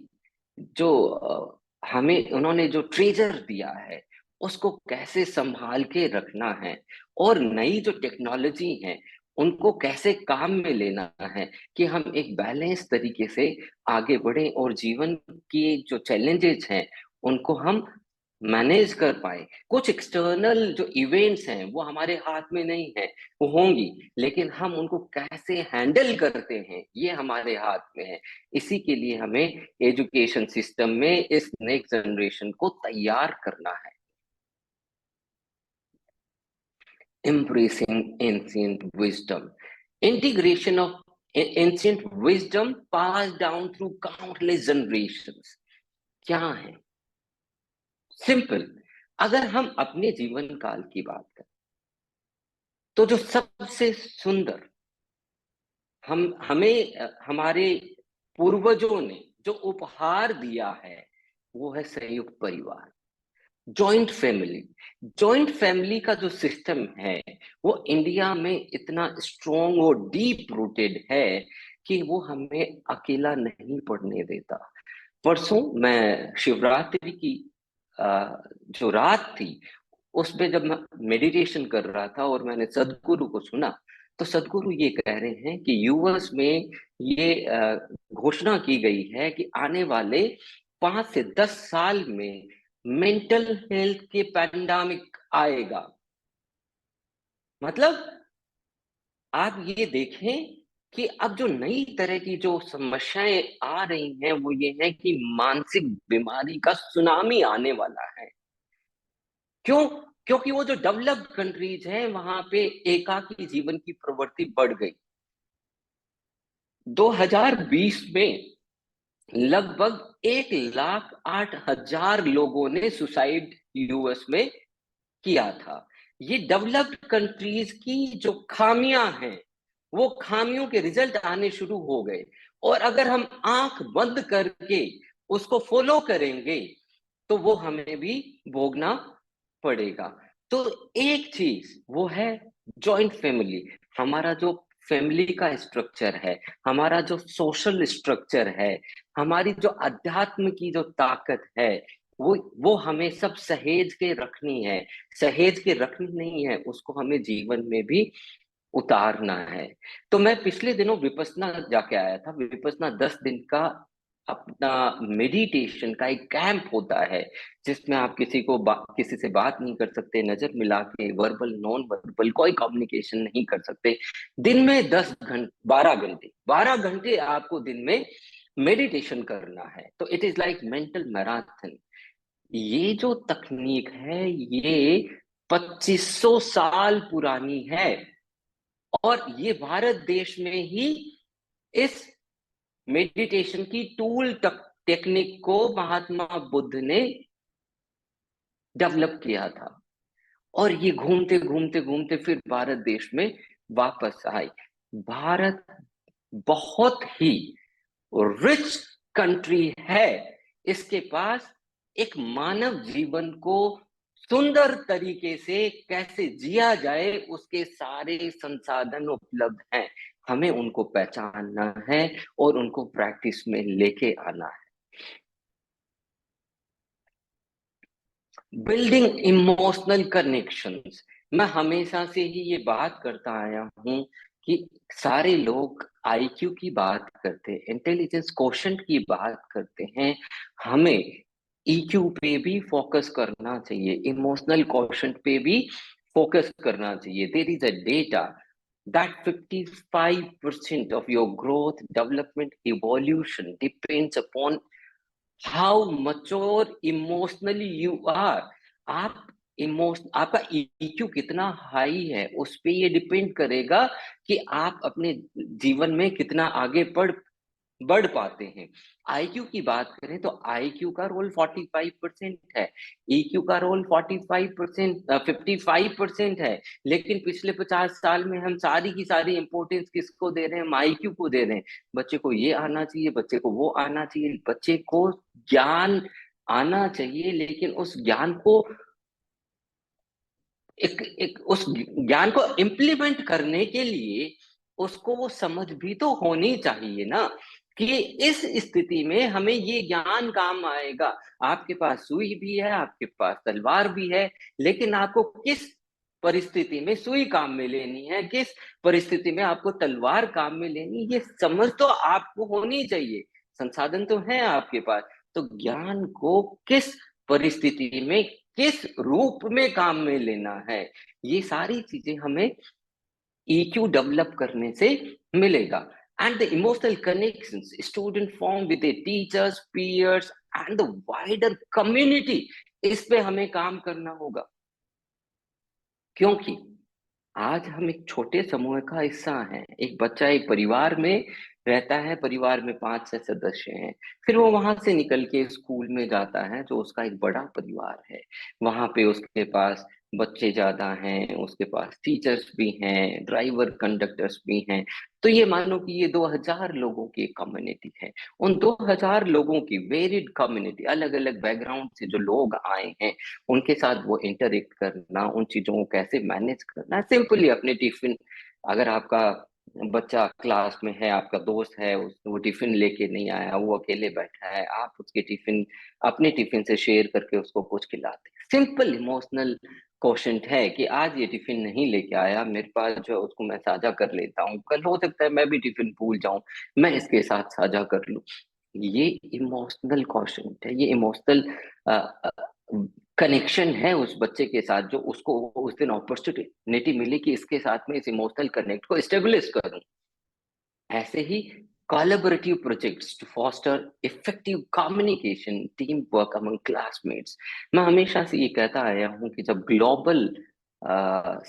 जो हमें उन्होंने जो ट्रेजर दिया है, उसको कैसे संभाल के रखना है, और नई जो टेक्नोलॉजी है उनको कैसे काम में लेना है, कि हम एक बैलेंस तरीके से आगे बढ़े और जीवन की जो चैलेंजेस हैं उनको हम मैनेज कर पाए। कुछ एक्सटर्नल जो इवेंट्स हैं वो हमारे हाथ में नहीं है, वो होंगी, लेकिन हम उनको कैसे हैंडल करते हैं ये हमारे हाथ में है। इसी के लिए हमें एजुकेशन सिस्टम में इस नेक्स्ट जनरेशन को तैयार करना है। embracing ancient wisdom, integration of ancient wisdom passed down through countless generations। क्या है? सिंपल। अगर हम अपने जीवन काल की बात करें, तो जो सबसे सुंदर हमें हमारे पूर्वजों ने जो उपहार दिया है, वो है संयुक्त परिवार। जॉइंट फैमिली का जो सिस्टम है वो इंडिया में इतना स्ट्रॉन्ग और डीप रूटेड है कि वो हमें अकेला नहीं पड़ने देता। परसों मैं शिवरात्रि की जो रात थी उसमें जब मैं मेडिटेशन कर रहा था और मैंने सदगुरु को सुना, तो सदगुरु ये कह रहे हैं कि यूएस में ये घोषणा की गई है कि आने वाले 5 से 10 साल में मेंटल हेल्थ के पैंडेमिक आएगा। मतलब आप ये देखें कि अब जो नई तरह की जो समस्याएं आ रही हैं वो ये है कि मानसिक बीमारी का सुनामी आने वाला है। क्यों? क्योंकि वो जो डेवलप्ड कंट्रीज हैं वहां पे एकाकी जीवन की प्रवृत्ति बढ़ गई। 2020 में लगभग 1,08,000 लोगों ने सुसाइड यूएस में किया था। ये डेवलप्ड कंट्रीज की जो खामियां हैं वो खामियों के रिजल्ट आने शुरू हो गए, और अगर हम आंख बंद करके उसको फॉलो करेंगे तो वो हमें भी भोगना पड़ेगा। तो एक चीज वो है जॉइंट फैमिली। हमारा जो फैमिली का स्ट्रक्चर है, हमारा जो सोशल स्ट्रक्चर है, हमारी जो अध्यात्म की जो ताकत है, वो हमें सब सहेज के रखनी है। सहेज के रखनी नहीं है, उसको हमें जीवन में भी उतारना है। तो मैं पिछले दिनों विपस्सना जाके आया था। विपस्सना 10 दिन का अपना मेडिटेशन का एक कैंप होता है, जिसमें आप किसी से बात नहीं कर सकते, नजर मिला के वर्बल नॉन वर्बल कोई कम्युनिकेशन नहीं कर सकते। दिन में 10 घंटे 12 घंटे 12 घंटे आपको दिन में मेडिटेशन करना है। तो it is like mental marathon. ये जो तकनीक है ये 2500 साल पुरानी है, और ये भारत देश में ही इस मेडिटेशन की टूल टेक्निक को महात्मा बुद्ध ने डेवलप किया था, और ये घूमते घूमते घूमते फिर भारत देश में वापस आई। भारत बहुत ही रिच कंट्री है। इसके पास एक मानव जीवन को सुंदर तरीके से कैसे जिया जाए उसके सारे संसाधन उपलब्ध हैं। हमें उनको पहचानना है और उनको प्रैक्टिस में लेके आना है। Building emotional connections. मैं हमेशा से ही ये बात करता आया हूं कि सारे लोग आईक्यू की बात करते हैं, इंटेलिजेंस क्वोशंट की बात करते हैं। हमें ईक्यू पे भी फोकस करना चाहिए, इमोशनल क्वोशंट पे भी फोकस करना चाहिए। There is a data that 55% of your growth, development, evolution depends upon how mature emotionally you are। आप आपका ईक्यू कितना हाई है उस पे ये डिपेंड करेगा कि आप अपने जीवन में कितना आगे बढ़ पाते हैं। आईक्यू की बात करें तो आईक्यू का रोल 45% है, ईक्यू का रोल 55% है। लेकिन पिछले 50 साल में हम सारी की सारी इंपॉर्टेंस किसको दे रहे हैं? हम आईक्यू को दे रहे हैं। बच्चे को ये आना चाहिए, बच्चे को वो आना चाहिए, बच्चे को ज्ञान आना चाहिए, लेकिन उस ज्ञान को उस ज्ञान को इम्प्लीमेंट करने के लिए उसको वो समझ भी तो होनी चाहिए ना, कि इस स्थिति में हमें ये ज्ञान काम आएगा। आपके पास सुई भी है, आपके पास तलवार भी है, लेकिन आपको किस परिस्थिति में सुई काम में लेनी है, किस परिस्थिति में आपको तलवार काम में लेनी, ये समझ तो आपको होनी चाहिए। संसाधन तो है आपके पास, तो ज्ञान को किस परिस्थिति में किस रूप में काम में लेना है, ये सारी चीजें हमें ईक्यू डेवलप करने से मिलेगा। And the emotional connections student form with teachers, peers and the wider community, इस पे हमें काम करना होगा। क्योंकि आज हम एक छोटे समूह का हिस्सा हैं। एक बच्चा एक परिवार में रहता है, परिवार में 5-6 सदस्य हैं, फिर वो वहां से निकल के स्कूल में जाता है जो उसका एक बड़ा परिवार है। वहां पे उसके पास बच्चे ज्यादा हैं, उसके पास टीचर्स भी हैं, ड्राइवर कंडक्टर्स भी हैं। तो ये मानो कि ये 2000 लोगों की एक कम्युनिटी है। उन 2000 लोगों की वेरिड कम्युनिटी, अलग अलग बैकग्राउंड से जो लोग आए हैं, उनके साथ वो इंटरेक्ट करना, उन चीजों को कैसे मैनेज करना, सिंपली अपने टिफिन, अगर आपका बच्चा क्लास में है, आपका दोस्त है, वो टिफिन लेके नहीं आया, वो अकेले बैठा है, आप उसके टिफिन, अपने टिफिन से शेयर करके उसको कुछ खिलाते। सिंपल इमोशनल क्वेश्चन है कि आज ये टिफिन नहीं लेके आया, मेरे पास जो है उसको मैं साझा कर लेता हूँ, कल हो सकता है मैं भी टिफिन भूल जाऊं, मैं इसके साथ साझा कर लूं। ये इमोशनल क्वेश्चन है, ये इमोशनल कनेक्शन है उस बच्चे के साथ, जो उसको उस दिन अपॉर्चुनिटी मिली कि इसके साथ में इस इमोशनल कनेक्ट को एस्टेब्लिश करूं। ऐसे ही collaborative projects to foster effective communication, teamwork among classmates। मैं हमेशा से ये कहता आया हूँ कि जब ग्लोबल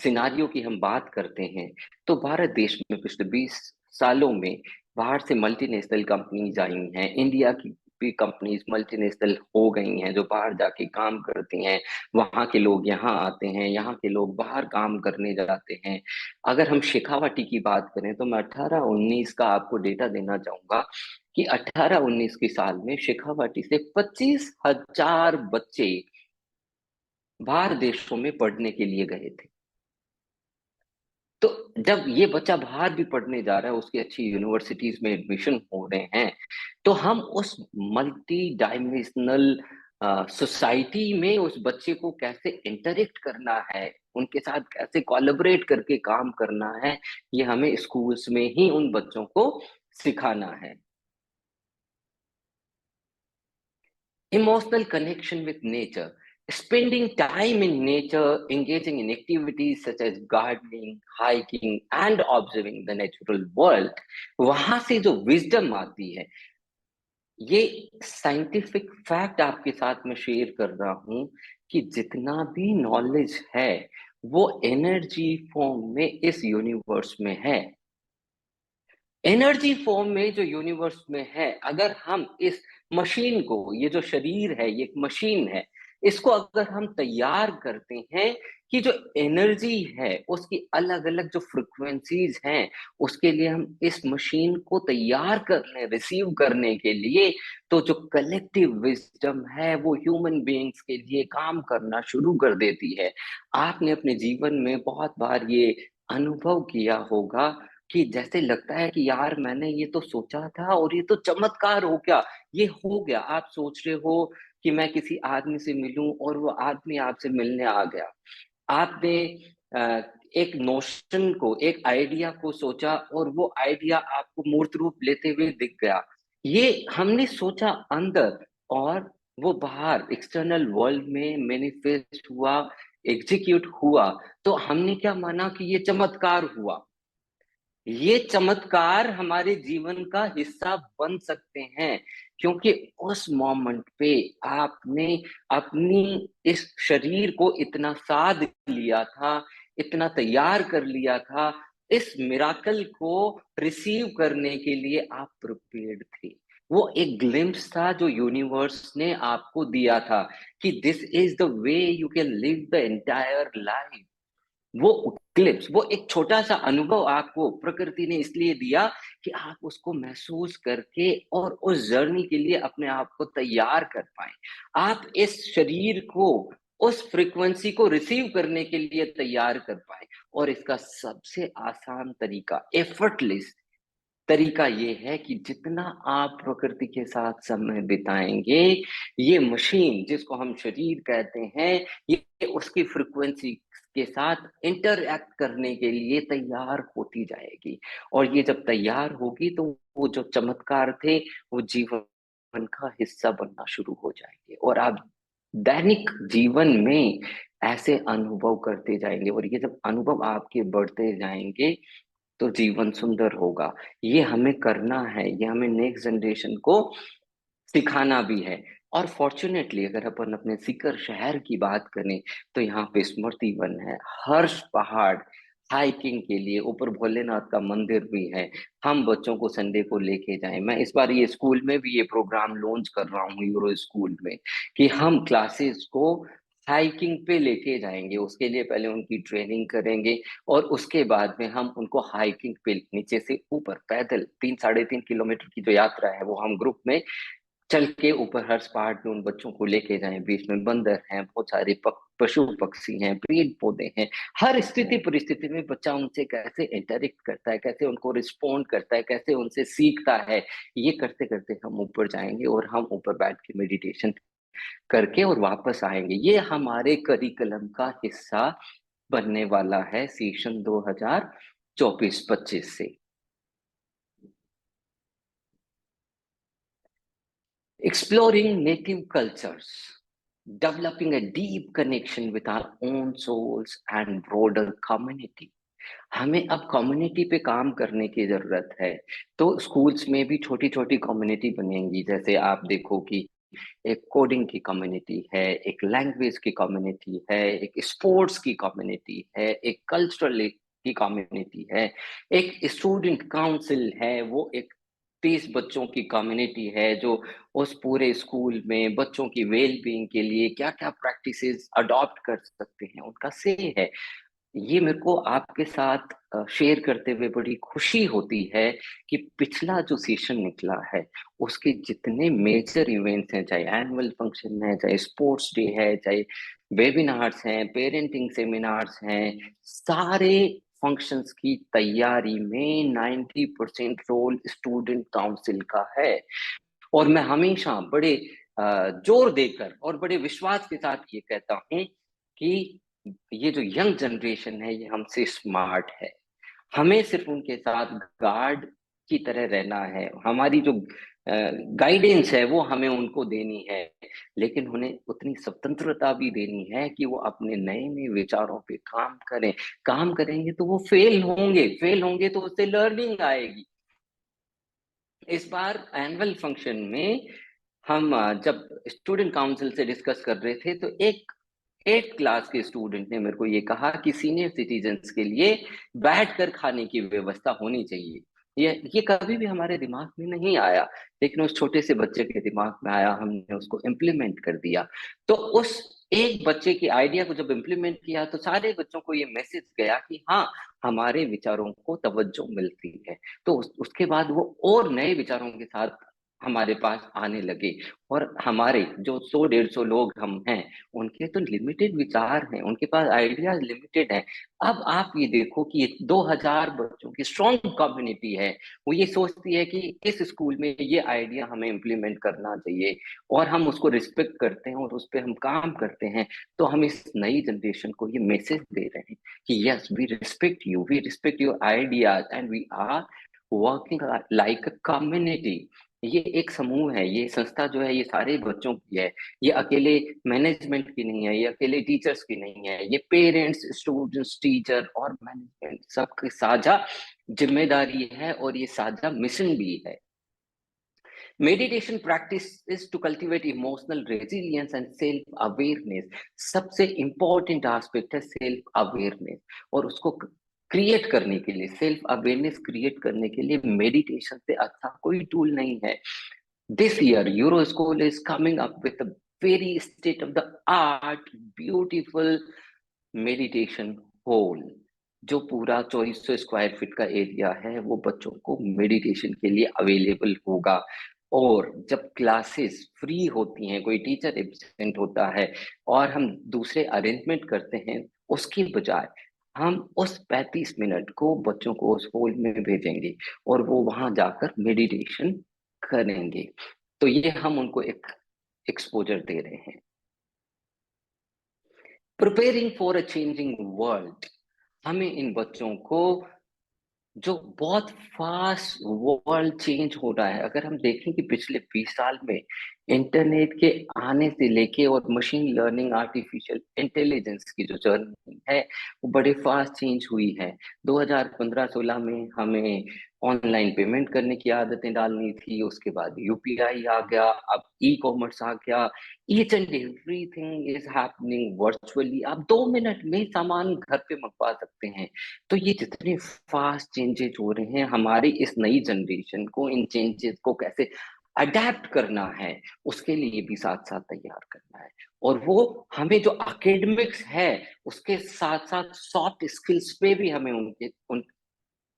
सिनारियो की हम बात करते हैं, तो भारत देश में पिछले 20 सालों में बाहर से मल्टीनेशनल कंपनीज आई हैं, इंडिया की भी कंपनीज मल्टीनेशनल हो गई हैं, जो बाहर जाके काम करती हैं। वहाँ के लोग यहाँ आते हैं, यहाँ के लोग बाहर काम करने जाते हैं। अगर हम शेखावाटी की बात करें, तो मैं 18-19 का आपको डेटा देना चाहूंगा कि 18-19 के साल में शेखावाटी से 25,000 बच्चे बाहर देशों में पढ़ने के लिए गए थे। तो जब ये बच्चा बाहर भी पढ़ने जा रहा है, उसकी अच्छी यूनिवर्सिटीज में एडमिशन हो रहे हैं, तो हम उस मल्टी डायमेंशनल सोसाइटी में उस बच्चे को कैसे इंटरेक्ट करना है, उनके साथ कैसे कोलैबोरेट करके काम करना है, ये हमें स्कूल्स में ही उन बच्चों को सिखाना है। Emotional connection with nature. Spending time in nature, engaging in activities such as gardening, hiking, and observing the natural world, वहां से जो विजडम आती है, ये साइंटिफिक फैक्ट आपके साथ में शेयर कर रहा हूं कि जितना भी नॉलेज है, वो एनर्जी फॉर्म में इस यूनिवर्स में है। एनर्जी फॉर्म में जो यूनिवर्स में है, अगर हम इस मशीन को, ये जो शरीर है ये एक मशीन है, इसको अगर हम तैयार करते हैं कि जो एनर्जी है उसकी अलग अलग जो फ्रिक्वेंसीज हैं, उसके लिए हम इस मशीन को तैयार कर लें रिसीव करने के लिए, तो जो कलेक्टिव विजडम है वो ह्यूमन बीइंग्स के लिए काम करना शुरू कर देती है। आपने अपने जीवन में बहुत बार ये अनुभव किया होगा कि जैसे लगता है कि यार मैंने ये तो सोचा था और ये तो चमत्कार हो गया, ये हो गया। आप सोच रहे हो कि मैं किसी आदमी से मिलूं और वो आदमी आपसे मिलने आ गया। आपने अ, एक नोशन को, एक आइडिया को सोचा और वो आइडिया आपको मूर्त रूप लेते हुए दिख गया। ये हमने सोचा अंदर, और वो बाहर एक्सटर्नल वर्ल्ड में मैनिफेस्ट हुआ, एग्जीक्यूट हुआ। तो हमने क्या माना कि ये चमत्कार हुआ। ये चमत्कार हमारे जीवन का हिस्सा बन सकते हैं, क्योंकि उस मोमेंट पे आपने अपनी इस शरीर को इतना साध लिया था, इतना तैयार कर लिया था, इस मिराकल को रिसीव करने के लिए आप प्रिपेयर्ड थे। वो एक ग्लिम्स था जो यूनिवर्स ने आपको दिया था कि this is the way you can live the entire life. वो क्लिप्स, वो एक छोटा सा अनुभव आपको प्रकृति ने इसलिए दिया कि आप उसको महसूस करके और उस जर्नी के लिए अपने आप को तैयार कर पाए। आप इस शरीर को उस फ्रीक्वेंसी को रिसीव करने के लिए तैयार कर पाए। और इसका सबसे आसान तरीका, एफर्टलेस तरीका ये है कि जितना आप प्रकृति के साथ समय बिताएंगे, ये मशीन जिसको हम शरीर कहते हैं, ये उसकी फ्रिक्वेंसी के साथ इंटरएक्ट करने के लिए तैयार होती जाएगी। और ये जब तैयार होगी, तो वो जो चमत्कार थे वो जीवन का हिस्सा बनना शुरू हो जाएंगे, और आप दैनिक जीवन में ऐसे अनुभव करते जाएंगे। और ये जब अनुभव आपके बढ़ते जाएंगे, तो जीवन सुंदर होगा। ये हमें करना है, ये हमें नेक्स्ट जनरेशन को सिखाना भी है। और फॉर्चुनेटली अगर अपन अपने सीकर शहर की बात करें, तो यहाँ पे स्मृति वन है, हर्ष पहाड़ हाइकिंग के लिए, ऊपर भोलेनाथ का मंदिर भी है। हम बच्चों को संडे को लेके जाएं। मैं इस बार ये स्कूल में भी ये प्रोग्राम लॉन्च कर रहा हूँ, यूरो स्कूल में, कि हम क्लासेस को हाइकिंग पे लेके जाएंगे। उसके लिए पहले उनकी ट्रेनिंग करेंगे और उसके बाद में हम उनको हाइकिंग पे नीचे से ऊपर पैदल 3-3.5 किलोमीटर की जो यात्रा है वो हम ग्रुप में चल के ऊपर हर स्पॉट में उन बच्चों को लेके जाएं। बीच में बंदर हैं, बहुत सारे पशु पक्षी हैं, पेड़ पौधे हैं। हर स्थिति परिस्थिति में बच्चा उनसे कैसे इंटरेक्ट करता है, कैसे उनको रिस्पोंड करता है, कैसे उनसे सीखता है, ये करते करते हम ऊपर जाएंगे और हम ऊपर बैठ के मेडिटेशन करके और वापस आएंगे। ये हमारे करिकुलम का हिस्सा बनने वाला है सेशन 2024-25 से। Exploring native cultures, developing a deep connection with our own souls and broader community. हमें अब कम्युनिटी पे काम करने की जरूरत है। तो स्कूल्स में भी छोटी छोटी कम्युनिटी बनेंगी। जैसे आप देखो कि एक कोडिंग की कम्युनिटी है, एक लैंग्वेज की कम्युनिटी है, एक स्पोर्ट्स की कम्युनिटी है, एक कल्चरल की कम्युनिटी है, एक स्टूडेंट काउंसिल है, वो एक 30 बच्चों की कम्युनिटी है जो उस पूरे स्कूल में बच्चों की वेल बीइंग के लिए क्या क्या प्रैक्टिसेस अडॉप्ट कर सकते हैं उनका से है। ये मेरे को आपके साथ शेयर करते हुए बड़ी खुशी होती है कि पिछला जो सेशन निकला है उसके जितने मेजर इवेंट्स हैं, चाहे एनुअल फंक्शन है, चाहे स्पोर्ट्स डे है, चाहे वेबिनार्स हैं, पेरेंटिंग सेमिनार्स हैं, सारे फंक्शंस की तैयारी में 90% रोल स्टूडेंट काउंसिल का है। और मैं हमेशा बड़े जोर देकर और बड़े विश्वास के साथ ये कहता हूं कि ये जो यंग जनरेशन है ये हमसे स्मार्ट है। हमें सिर्फ उनके साथ गार्ड की तरह रहना है। हमारी जो गाइडेंस है वो हमें उनको देनी है, लेकिन उन्हें उतनी स्वतंत्रता भी देनी है कि वो अपने नए नए विचारों पे काम करें। काम करेंगे तो वो फेल होंगे तो उससे लर्निंग आएगी। इस बार एनुअल फंक्शन में हम जब स्टूडेंट काउंसिल से डिस्कस कर रहे थे तो एक 8th क्लास के स्टूडेंट ने मेरे को ये कहा कि सीनियर सिटीजन्स के लिए बैठकर खाने की व्यवस्था होनी चाहिए। ये कभी भी हमारे दिमाग में नहीं आया, लेकिन उस छोटे से बच्चे के दिमाग में आया, हमने उसको इम्प्लीमेंट कर दिया। तो उस एक बच्चे की आइडिया को जब इम्प्लीमेंट किया तो सारे बच्चों को ये मैसेज गया कि हाँ, हमारे विचारों को तवज्जो मिलती है। तो उसके बाद वो और नए विचारों के साथ हमारे पास आने लगे। और हमारे जो 100-150 लोग हम हैं, उनके तो लिमिटेड विचार हैं, उनके पास आइडियाज लिमिटेड हैं। अब आप ये देखो कि ये 2000 बच्चों की स्ट्रॉन्ग कम्युनिटी है, वो ये सोचती है कि इस स्कूल में ये आइडिया हमें इम्प्लीमेंट करना चाहिए और हम उसको रिस्पेक्ट करते हैं और उस पर हम काम करते हैं। तो हम इस नई जनरेशन को ये मैसेज दे रहे हैं कि yes, we respect your ideas and we are working like a community. ये एक समूह है, ये संस्था जो है ये सारे बच्चों की है। ये अकेले मैनेजमेंट की नहीं है, ये अकेले टीचर्स की नहीं है, ये पेरेंट्स, स्टूडेंट्स, टीचर और मैनेजमेंट सबकी साझा जिम्मेदारी है और ये साझा मिशन भी है। Meditation practice is to cultivate emotional resilience and self awareness. सबसे इंपॉर्टेंट एस्पेक्ट है सेल्फ अवेयरनेस, और उसको क्रिएट करने के लिए, सेल्फ अवेयरनेस क्रिएट करने के लिए मेडिटेशन से अच्छा कोई टूल नहीं है। This year euro school is coming up with a very state of the art beautiful meditation hall. जो पूरा 2400 स्क्वायर फीट का एरिया है वो बच्चों को मेडिटेशन के लिए अवेलेबल होगा। और जब क्लासेस फ्री होती हैं, कोई टीचर एब्सेंट होता है और हम दूसरे अरेंजमेंट करते हैं, उसके बजाय हम उस 35 मिनट को बच्चों को उस हॉल में भेजेंगे और वो वहां जाकर मेडिटेशन करेंगे। तो ये हम उनको एक एक्सपोजर दे रहे हैं। Preparing for a changing world. हमें इन बच्चों को, जो बहुत फास्ट वर्ल्ड चेंज हो रहा है, अगर हम देखें कि पिछले 20 साल में इंटरनेट के आने से लेके और मशीन लर्निंग, आर्टिफिशियल इंटेलिजेंस की जो जर्नी है वो बड़े फास्ट चेंज हुई है। 2015-16 में हमें ऑनलाइन पेमेंट करने की आदतें डालनी थी, उसके बाद यूपीआई आ गया, अब ई कॉमर्स आ गया। Each and everything is happening virtually. आप 2 मिनट में सामान घर पे मंगवा सकते हैं। तो ये जितने फास्ट चेंजेस हो रहे हैं, हमारी इस नई जनरेशन को इन चेंजेस को कैसे अडेप्ट करना है, उसके लिए भी साथ साथ तैयार करना है। और वो हमें जो एकेडमिक्स है उसके साथ साथ सॉफ्ट स्किल्स पे भी हमें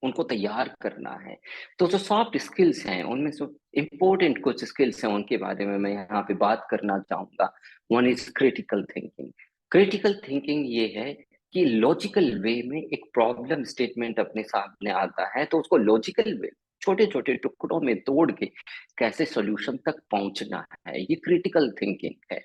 उनको तैयार करना है। तो जो सॉफ्ट स्किल्स हैं उनमें से इम्पोर्टेंट कुछ स्किल्स हैं, उनके बारे में मैं यहाँ पे बात करना चाहूंगा। One is critical thinking. Critical thinking ये है कि लॉजिकल वे में एक प्रॉब्लम स्टेटमेंट अपने सामने आता है तो उसको लॉजिकल वे छोटे छोटे टुकड़ों में तोड़ के कैसे सॉल्यूशन तक पहुंचना है, ये क्रिटिकल थिंकिंग है।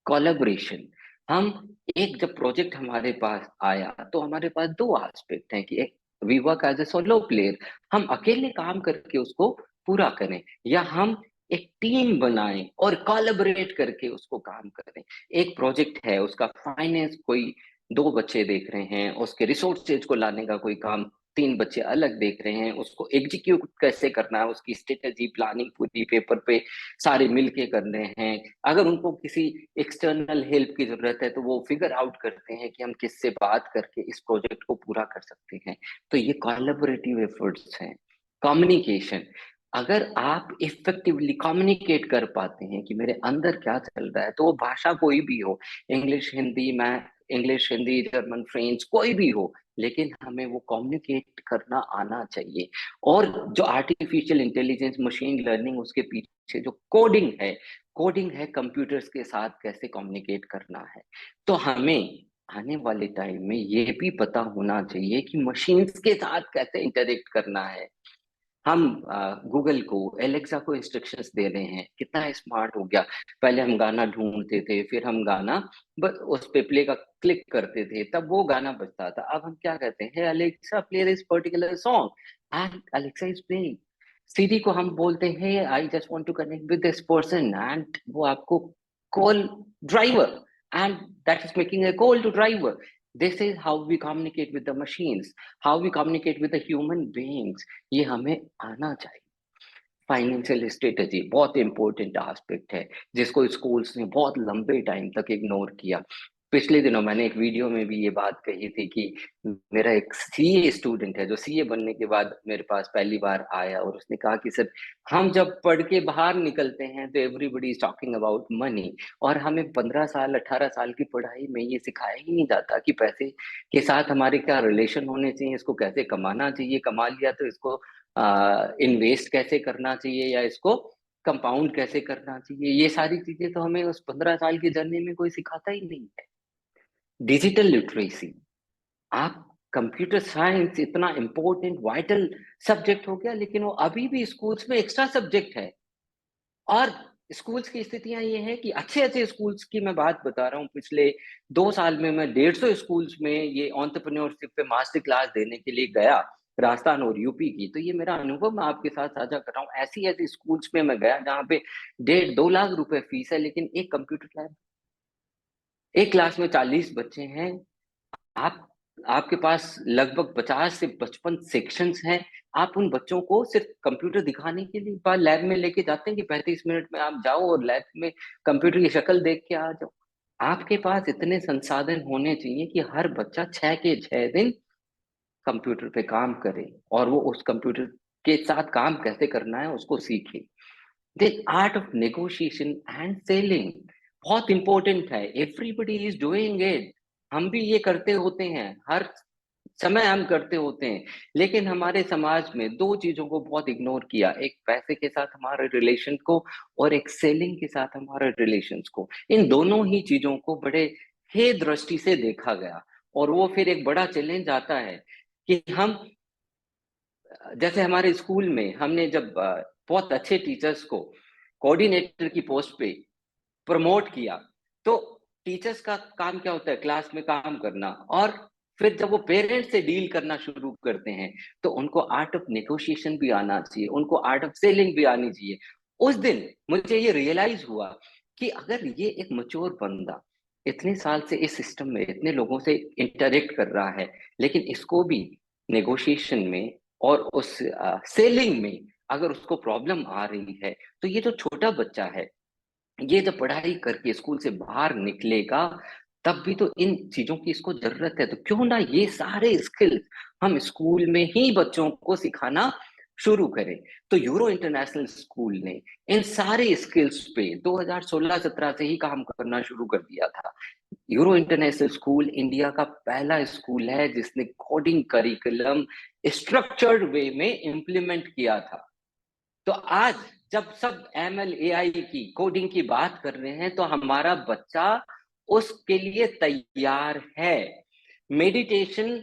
कोलैबोरेशन। हम एक जब प्रोजेक्ट हमारे पास आया तो हमारे पास दो एस्पेक्ट हैं कि एक we work as a solo player, हम अकेले काम करके उसको पूरा करें, या हम एक टीम बनाएं और कोलैबोरेट करके उसको काम करें। एक प्रोजेक्ट है, उसका फाइनेंस कोई दो बच्चे देख रहे हैं, उसके रिसोर्सेज को लाने का कोई काम तीन बच्चे अलग देख रहे हैं, उसको एग्जीक्यूट कैसे करना है, उसकी स्ट्रेटेजी प्लानिंग पूरी पेपर पे सारे मिलके कर रहे हैं। अगर उनको किसी एक्सटर्नल हेल्प की जरूरत है तो वो फिगर आउट करते हैं कि हम किससे बात करके इस प्रोजेक्ट को पूरा कर सकते हैं। तो ये कोलैबोरेटिव एफर्ट्स हैं। कम्युनिकेशन। अगर आप इफेक्टिवली कम्युनिकेट कर पाते हैं कि मेरे अंदर क्या चल रहा है, तो वो भाषा कोई भी हो, इंग्लिश हिंदी, मैं इंग्लिश हिंदी जर्मन फ्रेंच कोई भी हो, लेकिन हमें वो कम्युनिकेट करना आना चाहिए। और जो आर्टिफिशियल इंटेलिजेंस मशीन लर्निंग उसके पीछे जो कोडिंग है कंप्यूटर्स के साथ कैसे कम्युनिकेट करना है। तो हमें आने वाले टाइम में ये भी पता होना चाहिए कि मशीन्स के साथ कैसे इंटरेक्ट करना है। हम गूगल को, एलेक्सा को इंस्ट्रक्शंस दे रहे हैं, कितना स्मार्ट हो गया। पहले हम गाना ढूंढते थे, फिर हम गाना बस उस पे प्ले का क्लिक करते थे, तब वो गाना बजता था। अब हम क्या कहते हैं, Alexa play this particular song, and Alexa is playing. Siri को हम बोलते हैं I just want to connect with this person, and वो आपको call driver, and that is making a call to driver. This is how we communicate with the machines, how we communicate with the human beings. ये हमें आना चाहिए। फाइनेंशियल स्ट्रेटेजी बहुत इंपॉर्टेंट एस्पेक्ट है, जिसको स्कूल्स ने बहुत लंबे टाइम तक इग्नोर किया। पिछले दिनों मैंने एक वीडियो में भी ये बात कही थी कि मेरा एक सीए स्टूडेंट है जो सीए बनने के बाद मेरे पास पहली बार आया, और उसने कहा कि सर, हम जब पढ़ के बाहर निकलते हैं तो everybody is talking about money, और हमें 15 साल 18 साल की पढ़ाई में ये सिखाया ही नहीं जाता कि पैसे के साथ हमारे क्या रिलेशन होने चाहिए, इसको कैसे कमाना चाहिए, कमा लिया तो इसको इन्वेस्ट कैसे करना चाहिए, या इसको कंपाउंड कैसे करना चाहिए। ये सारी चीजें तो हमें उस 15 साल की जर्नी में कोई सिखाता ही नहीं है। Digital literacy. आप कंप्यूटर साइंस इतना इंपॉर्टेंट वाइटल सब्जेक्ट हो गया, लेकिन वो अभी भी स्कूल्स में एक्स्ट्रा सब्जेक्ट है। और स्कूल्स की स्थितियां ये हैं कि अच्छे अच्छे स्कूल्स की मैं बात बता रहा हूँ, पिछले 2 साल में मैं 150 स्कूल्स में ये एंटरप्रेन्योरशिप पे मास्टर क्लास देने के लिए गया, राजस्थान और यूपी की। तो ये मेरा अनुभव मैं आपके साथ साझा कर रहा हूँ। ऐसी ऐसी स्कूल्स में मैं गया जहाँ पे 1.5-2 लाख रुपए फीस है, लेकिन एक कंप्यूटर लैब, एक क्लास में 40 बच्चे हैं। आप आपके पास लगभग 50 से 55 सेक्शंस हैं। आप उन बच्चों को सिर्फ कंप्यूटर दिखाने के लिए बाहर लैब में लेके जाते हैं कि 35 मिनट में आप जाओ और लैब में कंप्यूटर की शक्ल देख के आ जाओ। आपके पास इतने संसाधन होने चाहिए कि हर बच्चा 6 के 6 दिन कंप्यूटर पे काम करे, और वो उस कंप्यूटर के साथ काम कैसे करना है उसको सीखे। The art of negotiation and selling बहुत इंपॉर्टेंट है। Everybody is doing it. हम भी ये करते होते हैं, हर समय हम करते होते हैं, लेकिन हमारे समाज में दो चीजों को बहुत इग्नोर किया, एक पैसे के साथ हमारे रिलेशन को, और एक सेलिंग के साथ हमारे रिलेशंस को। इन दोनों ही चीजों को बड़े हे दृष्टि से देखा गया, और वो फिर एक बड़ा चैलेंज आता है कि हम, जैसे हमारे स्कूल में हमने जब बहुत अच्छे टीचर्स को कोऑर्डिनेटर की पोस्ट पे प्रमोट किया, तो टीचर्स का काम क्या होता है, क्लास में काम करना, और फिर जब वो पेरेंट्स से डील करना शुरू करते हैं तो उनको आर्ट ऑफ नेगोशिएशन भी आना चाहिए, उनको आर्ट ऑफ सेलिंग भी आनी चाहिए। उस दिन मुझे ये रियलाइज हुआ कि अगर ये एक मैच्योर बंदा इतने साल से इस सिस्टम में इतने लोगों से इंटरेक्ट कर रहा है, लेकिन इसको भी नेगोशिएशन में और उस सेलिंग में अगर उसको प्रॉब्लम आ रही है, तो ये जो छोटा बच्चा है, ये जब पढ़ाई करके स्कूल से बाहर निकलेगा, तब भी तो इन चीजों की इसको जरूरत है। तो क्यों ना ये सारे स्किल्स हम स्कूल में ही बच्चों को सिखाना शुरू करें। तो यूरो इंटरनेशनल स्कूल ने इन सारे स्किल्स पे 2016-17 से ही काम करना शुरू कर दिया था। यूरो इंटरनेशनल स्कूल इंडिया का पहला स्कूल है जिसने कोडिंग करिकुलम स्ट्रक्चर्ड वे में इंप्लीमेंट किया था। तो आज जब सब एमएल एआई की कोडिंग की बात कर रहे हैं तो हमारा बच्चा उसके लिए तैयार है। मेडिटेशन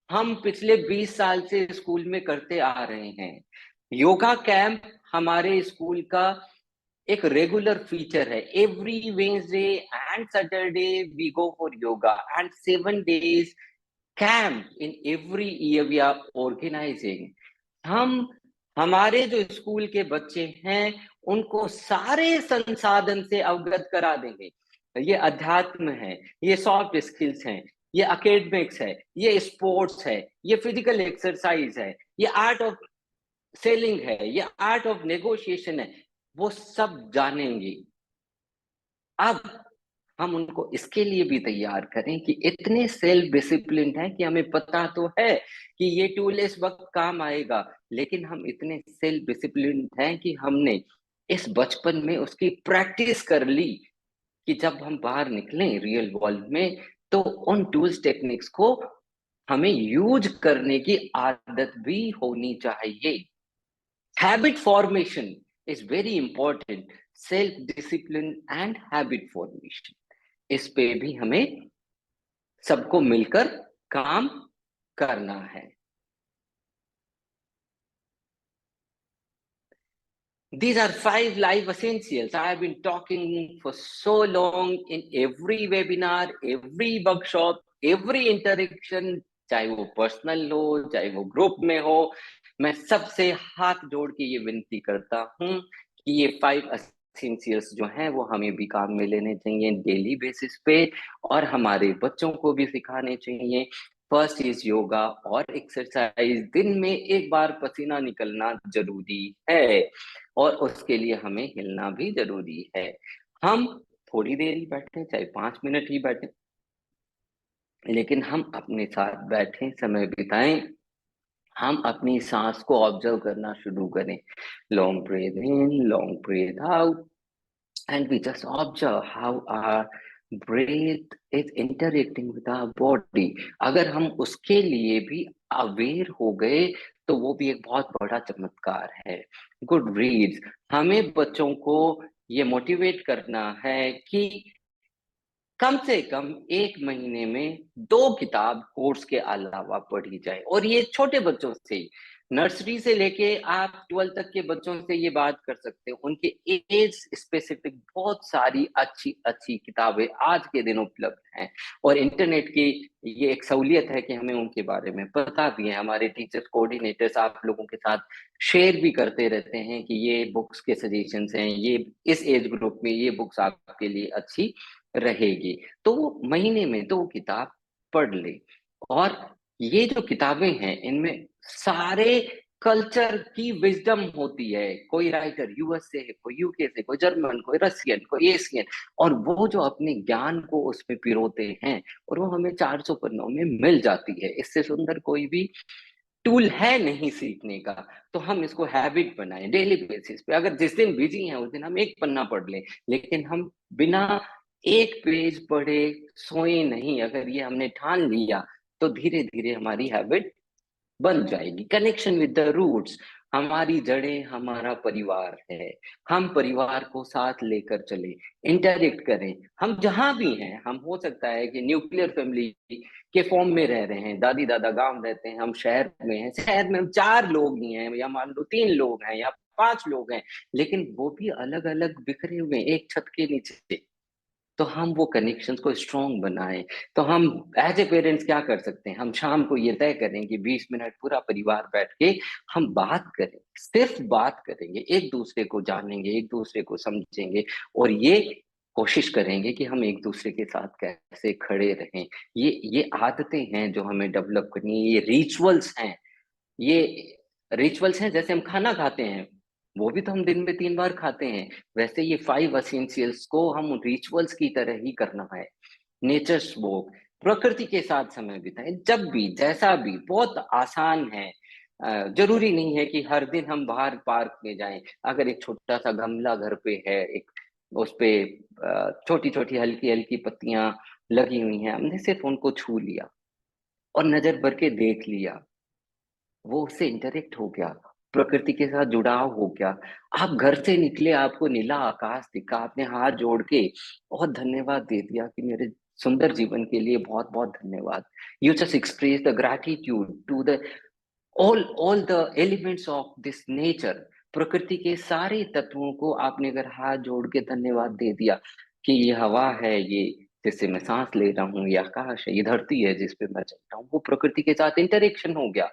हम पिछले 20 साल से स्कूल में करते आ रहे हैं। योगा कैंप हमारे स्कूल का एक रेगुलर फीचर है। Every Wednesday and Saturday we go for yoga and 7 days camp in every year we are organizing. हम हमारे जो स्कूल के बच्चे हैं उनको सारे संसाधन से अवगत करा देंगे। ये अध्यात्म है, ये सॉफ्ट स्किल्स हैं, ये एकेडमिक्स है, ये स्पोर्ट्स है, ये फिजिकल एक्सरसाइज है, ये आर्ट ऑफ सेलिंग है, ये आर्ट ऑफ नेगोशिएशन है, वो सब जानेंगे। अब हम उनको इसके लिए भी तैयार करें कि इतने सेल्फ डिसिप्लिन है कि हमें पता तो है कि ये टूल इस वक्त काम आएगा, लेकिन हम इतने सेल्फ डिसिप्लिन हैं कि हमने इस बचपन में उसकी प्रैक्टिस कर ली कि जब हम बाहर निकलें रियल वर्ल्ड में तो उन टूल्स टेक्निक्स को हमें यूज करने की आदत भी होनी चाहिए। Habit formation is very important. Self discipline and habit formation, इस पे भी हमें सबको मिलकर काम करना है। These are 5 life essentials. I have been talking for so long in every webinar, every workshop, every interaction, चाहे वो पर्सनल हो, चाहे वो ग्रुप में हो, मैं सबसे हाथ जोड़ के ये विनती करता हूँ कि ये 5 essentials जो हैं वो हमें भी काम में लेने चाहिए डेली बेसिस पे और हमारे बच्चों को भी सिखाने चाहिए। फर्स्ट इज योगा और एक्सरसाइज। दिन में एक बार पसीना निकलना जरूरी है और उसके लिए हमें हिलना भी जरूरी है। हम थोड़ी देर ही बैठे, चाहे 5 मिनट ही बैठे, लेकिन हम अपने साथ बैठें, समय बिताएं, हम अपनी सांस को ऑब्जर्व करना शुरू करें। Long breath in, long breath out, and we just observe how our breath is interacting with our body। अगर हम उसके लिए भी अवेयर हो गए तो वो भी एक बहुत बड़ा चमत्कार है। गुड रीड्स, हमें बच्चों को ये मोटिवेट करना है कि कम से कम 1 महीने में 2 किताब कोर्स के अलावा पढ़ी जाए। और ये छोटे बच्चों से, नर्सरी से लेके आप 12 तक के बच्चों से ये बात कर सकते हो। उनके एज स्पेसिफिक बहुत सारी अच्छी किताबें आज के दिन उपलब्ध हैं और इंटरनेट की ये एक सहूलियत है कि हमें उनके बारे में पता भी है। हमारे टीचर्स, कोऑर्डिनेटर्स आप लोगों के साथ शेयर भी करते रहते हैं कि ये बुक्स के सजेशंस हैं, ये इस एज ग्रुप में ये बुक्स आपके लिए अच्छी रहेगी। तो वो महीने में 2 किताब पढ़ ले। और ये जो किताबें हैं इनमें सारे कल्चर की विजडम होती है। कोई राइटर यूएस से है, कोई यूके से, कोई जर्मन, कोई रशियन, कोई एशियन, और वो जो अपने ज्ञान को उसमें पिरोते हैं और वो हमें 400 पन्नों में मिल जाती है। इससे सुंदर कोई भी टूल है नहीं सीखने का। तो हम इसको हैबिट बनाएं डेली बेसिस पे। अगर जिस दिन बिजी हैं उस दिन हम 1 पन्ना पढ़ लें, लेकिन हम बिना 1 पेज पढ़े सोए नहीं। अगर ये हमने ठान लिया तो धीरे धीरे हमारी हैबिट बन जाएगी। कनेक्शन विद द रूट्स, हमारी जड़ें हमारा परिवार है। हम परिवार को साथ लेकर चले, इंटरेक्ट करें। हम जहां भी हैं, हम हो सकता है कि न्यूक्लियर फैमिली के फॉर्म में रह रहे हैं, दादी दादा गांव रहते हैं, हम शहर में हैं, शहर में हम 4 लोग ही हैं या मान लो 3 लोग हैं या 5 लोग हैं, लेकिन वो भी अलग अलग बिखरे हुए एक छत के नीचे। तो हम वो कनेक्शंस को स्ट्रॉन्ग बनाएं। तो हम एज ए पेरेंट्स क्या कर सकते हैं, हम शाम को ये तय करें कि 20 मिनट पूरा परिवार बैठ के हम बात करें, सिर्फ बात करेंगे, एक दूसरे को जानेंगे, एक दूसरे को समझेंगे और ये कोशिश करेंगे कि हम एक दूसरे के साथ कैसे खड़े रहें। ये आदतें हैं जो हमें डेवलप करनी है। ये रिचुअल्स हैं जैसे हम खाना खाते हैं, वो भी तो हम दिन में 3 बार खाते हैं। वैसे ये 5 एसेंशियल्स को हम रिचुअल्स की तरह ही करना है। नेचर्स वॉक, प्रकृति के साथ समय बिताएं, जब भी जैसा भी, बहुत आसान है। जरूरी नहीं है कि हर दिन हम बाहर पार्क में जाएं। अगर एक छोटा सा गमला घर पे है, एक उस पे छोटी छोटी हल्की हल्की पत्तियां लगी हुई हैं, हमने सिर्फ उनको छू लिया और नजर भर के देख लिया, वो उससे इंटरेक्ट हो गया, प्रकृति के साथ जुड़ाव हो गया। आप घर से निकले, आपको नीला आकाश दिखा, आपने हाथ जोड़ के बहुत धन्यवाद दे दिया कि मेरे सुंदर जीवन के लिए बहुत बहुत धन्यवाद। You just express the gratitude to the all the elements of this nature. प्रकृति के सारे तत्वों को आपने अगर हाथ जोड़ के धन्यवाद दे दिया कि ये हवा है, ये जिससे मैं सांस ले रहा हूँ, ये आकाश है, ये धरती है जिस पे मैं चल रहा हूँ, वो प्रकृति के साथ इंटरेक्शन हो गया।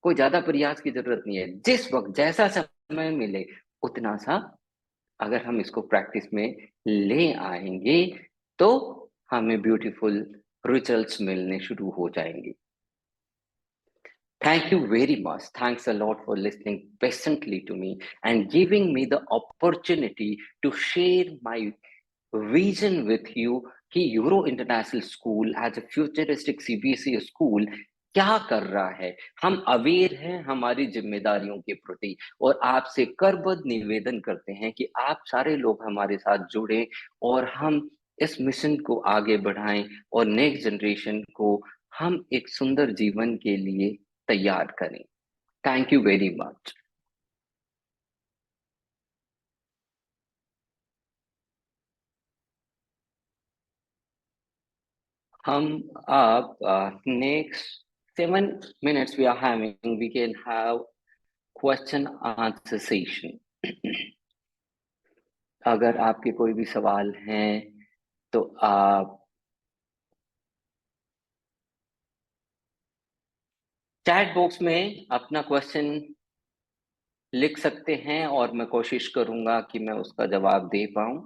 कोई ज्यादा प्रयास की जरूरत नहीं है, जिस वक्त जैसा समय मिले उतना सा अगर हम इसको प्रैक्टिस में ले आएंगे तो हमें ब्यूटीफुल रिजल्ट्स मिलने शुरू हो जाएंगे। Thank you very much. Thanks a lot for listening patiently to me and giving me the opportunity to share my vision with you कि Euro International School as a futuristic CBSE school क्या कर रहा है। हम अवेयर हैं हमारी जिम्मेदारियों के प्रति और आपसे करबद्ध निवेदन करते हैं कि आप सारे लोग हमारे साथ जुड़े और हम इस मिशन को आगे बढ़ाएं और नेक्स्ट जनरेशन को हम एक सुंदर जीवन के लिए तैयार करें। Thank you very much. हम आप next 7 minutes we are having, we can have question answer session। अगर आपके कोई भी सवाल हैं तो आप चैट बॉक्स में अपना क्वेश्चन लिख सकते हैं और मैं कोशिश करूंगा कि मैं उसका जवाब दे पाऊं।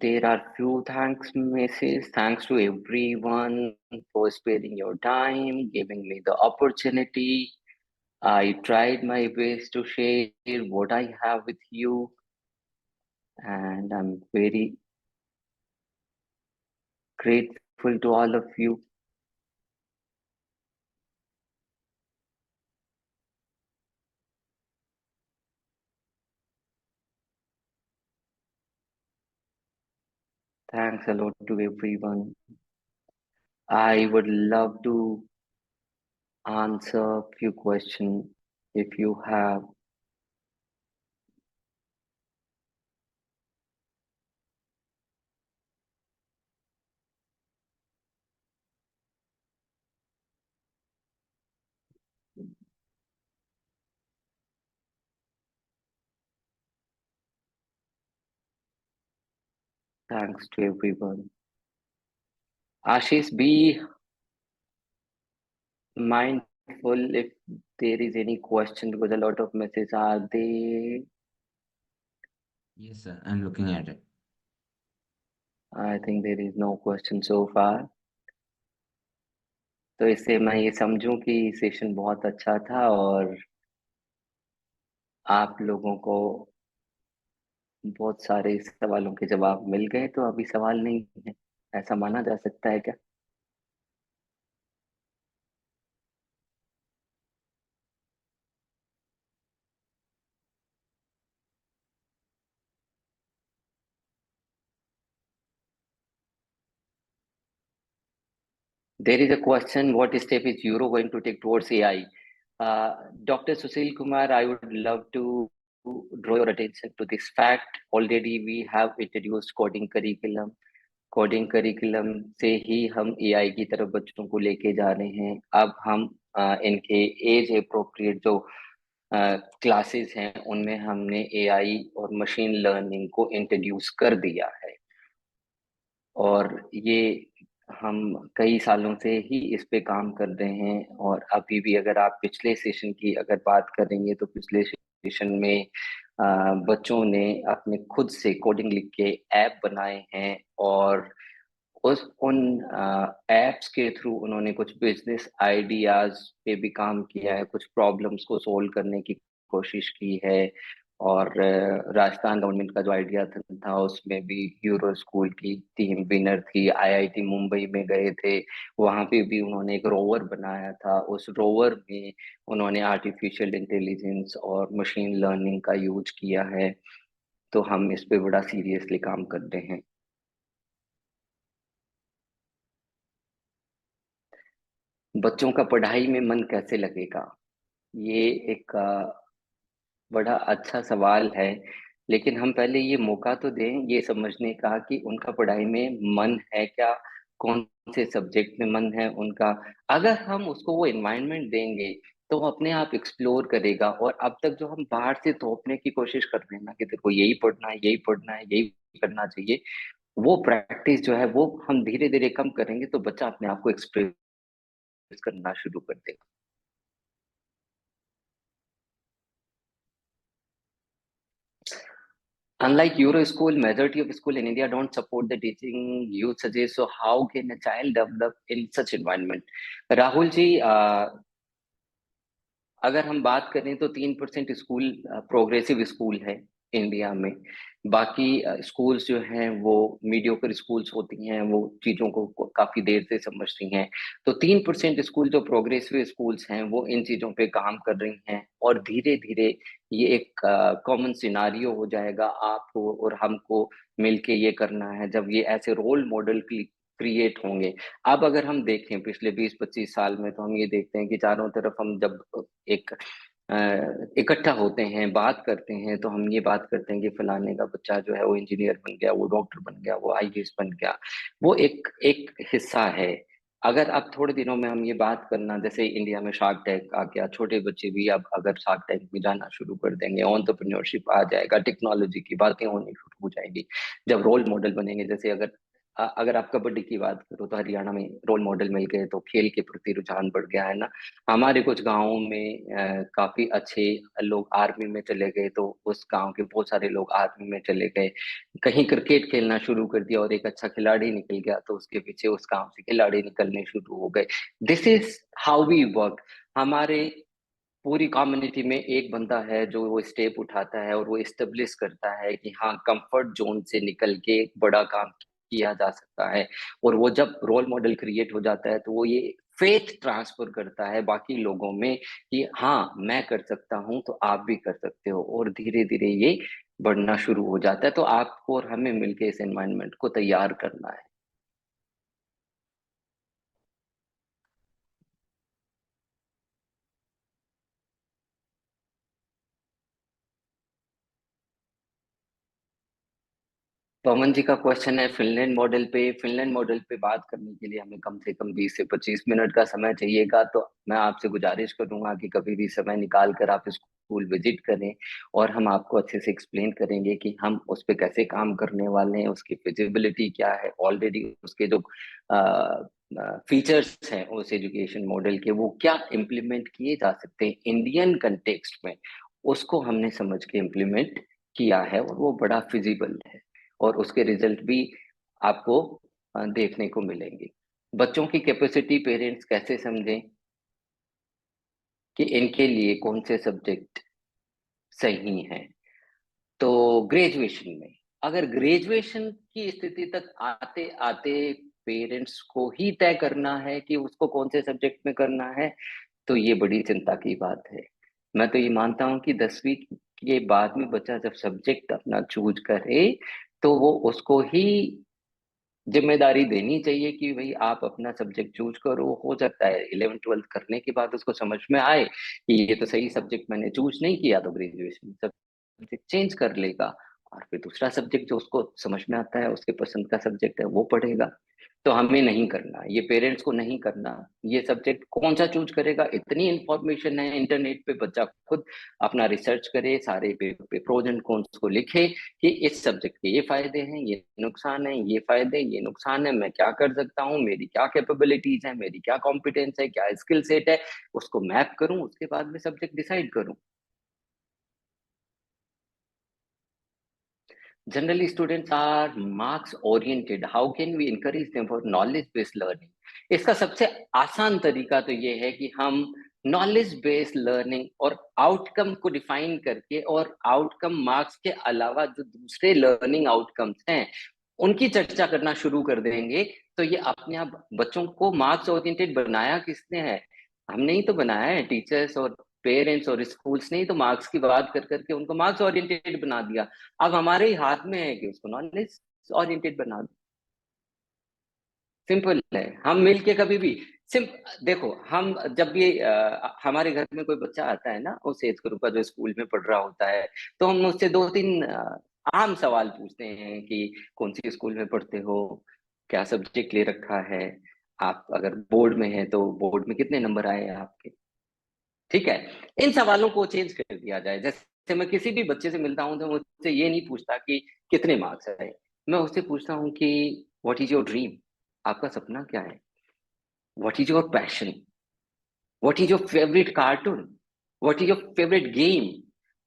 There are few thanks messages. Thanks to everyone for sparing your time, giving me the opportunity. I tried my best to share what I have with you, and I'm very grateful to all of you. Thanks a lot to everyone. I would love to answer a few questions if you have. Thanks to everyone. Ashish, be mindful if there is any question because a lot of messages are there. Yes, sir. I'm looking at it. I think there is no question so far. तो इससे मैं ये समझूं कि सेशन बहुत अच्छा था और आप लोगों को बहुत सारे सवालों के जवाब मिल गए, तो अभी सवाल नहीं है, ऐसा माना जा सकता है क्या? There is a question, what step is Euro going to take towards AI? Dr. Sushil Kumar, I would love to draw your attention to this fact. Already we have introduced coding curriculum. Coding curriculum से ही हम एआई की तरफ बच्चों को लेके जा रहे हैं। अब हम इनके एज अप्रोप्रिएट जो क्लासेस हैं उनमें हमने एआई और मशीन लर्निंग को इंट्रोड्यूस कर दिया है और ये हम कई सालों से ही इस पे काम कर रहे हैं। और अभी भी अगर आप पिछले सेशन की अगर बात करेंगे तो पिछले सेशन में बच्चों ने अपने खुद से कोडिंग लिख के ऐप बनाए हैं और उन एप्स के थ्रू उन्होंने कुछ बिजनेस आइडियाज पे भी काम किया है, कुछ प्रॉब्लम्स को सोल्व करने की कोशिश की है। और राजस्थान गवर्नमेंट का जो आइडिया था उसमें भी यूरो स्कूल की टीम विनर थी। आईआईटी मुंबई में गए थे, वहां पे भी उन्होंने एक रोवर बनाया था। उस रोवर में उन्होंने आर्टिफिशियल इंटेलिजेंस और मशीन लर्निंग का यूज किया है। तो हम इस पे बड़ा सीरियसली काम कर रहे हैं। बच्चों का पढ़ाई में मन कैसे लगेगा, ये एक बड़ा अच्छा सवाल है। लेकिन हम पहले ये मौका तो दें ये समझने का कि उनका पढ़ाई में मन है क्या, कौन से सब्जेक्ट में मन है उनका। अगर हम उसको वो एनवायरनमेंट देंगे तो वो अपने आप एक्सप्लोर करेगा। और अब तक जो हम बाहर से थोपने की कोशिश कर रहे हैं ना कि देखो यही पढ़ना है, यही पढ़ना है, यही करना चाहिए, वो प्रैक्टिस जो है वो हम धीरे धीरे कम करेंगे तो बच्चा अपने आप को एक्सप्रेस करना शुरू कर देगा। Unlike Euro school, majority of school in India don't support the teaching you suggest. So how can a child develop in such environment? Rahul ji, अगर हम बात करें तो 3% स्कूल प्रोग्रेसिव स्कूल है इंडिया में। बाकी स्कूल्स जो हैं वो मीडियोकर स्कूल्स होती हैं, वो चीज़ों को काफ़ी देर से समझती हैं। तो 3% स्कूल जो प्रोग्रेसिव स्कूल्स हैं वो इन चीज़ों पे काम कर रही हैं। और धीरे धीरे ये एक कॉमन सिनारियो हो जाएगा आपको और हमको मिलके ये करना है जब ये ऐसे रोल मॉडल क्रिएट होंगे। अब अगर हम देखें पिछले 20-25 साल में तो हम ये देखते हैं कि चारों तरफ हम जब एक इकट्ठा होते हैं, बात करते हैं, तो हम ये बात करते हैं कि फलाने का बच्चा जो है वो इंजीनियर बन गया, वो डॉक्टर बन गया, वो आईएएस बन गया। वो एक एक हिस्सा है। अगर अब थोड़े दिनों में हम ये बात करना, जैसे इंडिया में शार्क टैंक आ गया, छोटे बच्चे भी अब अगर शार्क टैंक में जाना शुरू कर देंगे, एंटरप्रेन्योरशिप आ जाएगा, टेक्नोलॉजी की बातें होनी शुरू हो जाएंगी। जब रोल मॉडल बनेंगे, जैसे अगर आप कबड्डी की बात करो तो हरियाणा में रोल मॉडल मिल गए तो खेल के प्रति रुझान बढ़ गया है ना। हमारे कुछ गाँवों में काफी अच्छे लोग आर्मी में चले गए तो उस गांव के बहुत सारे लोग आर्मी में चले गए। कहीं क्रिकेट खेलना शुरू कर दिया और एक अच्छा खिलाड़ी निकल गया तो उसके पीछे उस गांव से खिलाड़ी निकलने शुरू हो गए। This is how we work. हमारे पूरी कम्युनिटी में एक बंदा है जो वो स्टेप उठाता है और वो एस्टेब्लिश करता है कि हाँ, कंफर्ट जोन से निकल के एक बड़ा काम किया जा सकता है। और वो जब रोल मॉडल क्रिएट हो जाता है तो वो ये फेथ ट्रांसफर करता है बाकी लोगों में कि हाँ, मैं कर सकता हूँ तो आप भी कर सकते हो। और धीरे धीरे ये बढ़ना शुरू हो जाता है। तो आपको और हमें मिलके इस एनवायरनमेंट को तैयार करना है। पवन जी का क्वेश्चन है फिनलैंड मॉडल पे बात करने के लिए हमें कम से कम 20 से 25 मिनट का समय चाहिएगा। तो मैं आपसे गुजारिश करूंगा कि कभी भी समय निकाल कर आप स्कूल विजिट करें और हम आपको अच्छे से एक्सप्लेन करेंगे कि हम उस पे कैसे काम करने वाले हैं, उसकी फिजिबिलिटी क्या है, ऑलरेडी उसके जो फीचर्स हैं उस एजुकेशन मॉडल के वो क्या इम्प्लीमेंट किए जा सकते हैं इंडियन कंटेक्स्ट में, उसको हमने समझ के इम्प्लीमेंट किया है और वो बड़ा फिजिबल है। और उसके रिजल्ट भी आपको देखने को मिलेंगे। बच्चों की कैपेसिटी पेरेंट्स कैसे समझें कि इनके लिए कौन से सब्जेक्ट सही हैं। तो ग्रेजुएशन में, अगर ग्रेजुएशन की स्थिति तक आते आते पेरेंट्स को ही तय करना है कि उसको कौन से सब्जेक्ट में करना है, तो ये बड़ी चिंता की बात है। मैं तो ये मानता हूँ कि 10वीं के बाद में बच्चा जब सब्जेक्ट अपना चूज करे तो वो उसको ही जिम्मेदारी देनी चाहिए कि भाई आप अपना सब्जेक्ट चूज करो। हो सकता है 11th 12th करने के बाद उसको समझ में आए कि ये तो सही सब्जेक्ट मैंने चूज नहीं किया, तो ग्रेजुएशन सब्जेक्ट चेंज कर लेगा और फिर दूसरा सब्जेक्ट जो उसको समझ में आता है, उसके पसंद का सब्जेक्ट है, वो पढ़ेगा। तो हमें नहीं करना, ये पेरेंट्स को नहीं करना। ये सब्जेक्ट कौन सा चूज करेगा, इतनी इंफॉर्मेशन है इंटरनेट पे, बच्चा खुद अपना रिसर्च करे, सारे पे प्रोज एंड कॉन्स को लिखे कि इस सब्जेक्ट के ये फायदे हैं, ये नुकसान है, ये फायदे, ये नुकसान है, मैं क्या कर सकता हूँ, मेरी क्या कैपेबिलिटीज है, मेरी क्या कॉम्पिटेंस है, क्या स्किल सेट है, उसको मैप करूं, उसके बाद में सब्जेक्ट डिसाइड करूं। Generally, students are marks oriented. How can we encourage them for knowledge based learning? इसका सबसे आसान तरीका तो ये है कि हम नॉलेज बेस्ड लर्निंग और आउटकम को डिफाइन करके, और आउटकम मार्क्स के अलावा जो दूसरे लर्निंग आउटकम्स हैं उनकी चर्चा करना शुरू कर देंगे, तो ये अपने आप बच्चों को मार्क्स ओरिएंटेड बनाया किसने है? हमने ही तो बनाया है, टीचर्स और पेरेंट्स और स्कूल्स ने ही तो मार्क्स की बात कर करके उनको मार्क्स ओरिएंटेड बना दिया। अब हमारे ही हाथ में है कि उसको नॉलेज ओरिएंटेड बना दो। सिंपल है। हम मिलके कभी भी देखो, हम जब भी हमारे घर में कोई बच्चा आता है ना, उस एज ग्रुप का जो स्कूल में पढ़ रहा होता है, तो हम उससे 2-3 आम सवाल पूछते हैं कि कौन सी स्कूल में पढ़ते हो, क्या सब्जेक्ट ले रखा है, आप अगर बोर्ड में है तो बोर्ड में कितने नंबर आए हैं आपके। ठीक है, इन सवालों को चेंज कर दिया जाए। जैसे मैं किसी भी बच्चे से मिलता हूं तो मैं उससे ये नहीं पूछता कि कितने मार्क्स आए, मैं उससे पूछता हूँ कि व्हाट इज योर ड्रीम, आपका सपना क्या है, what is your passion, what is your favourite cartoon, what is your favourite game,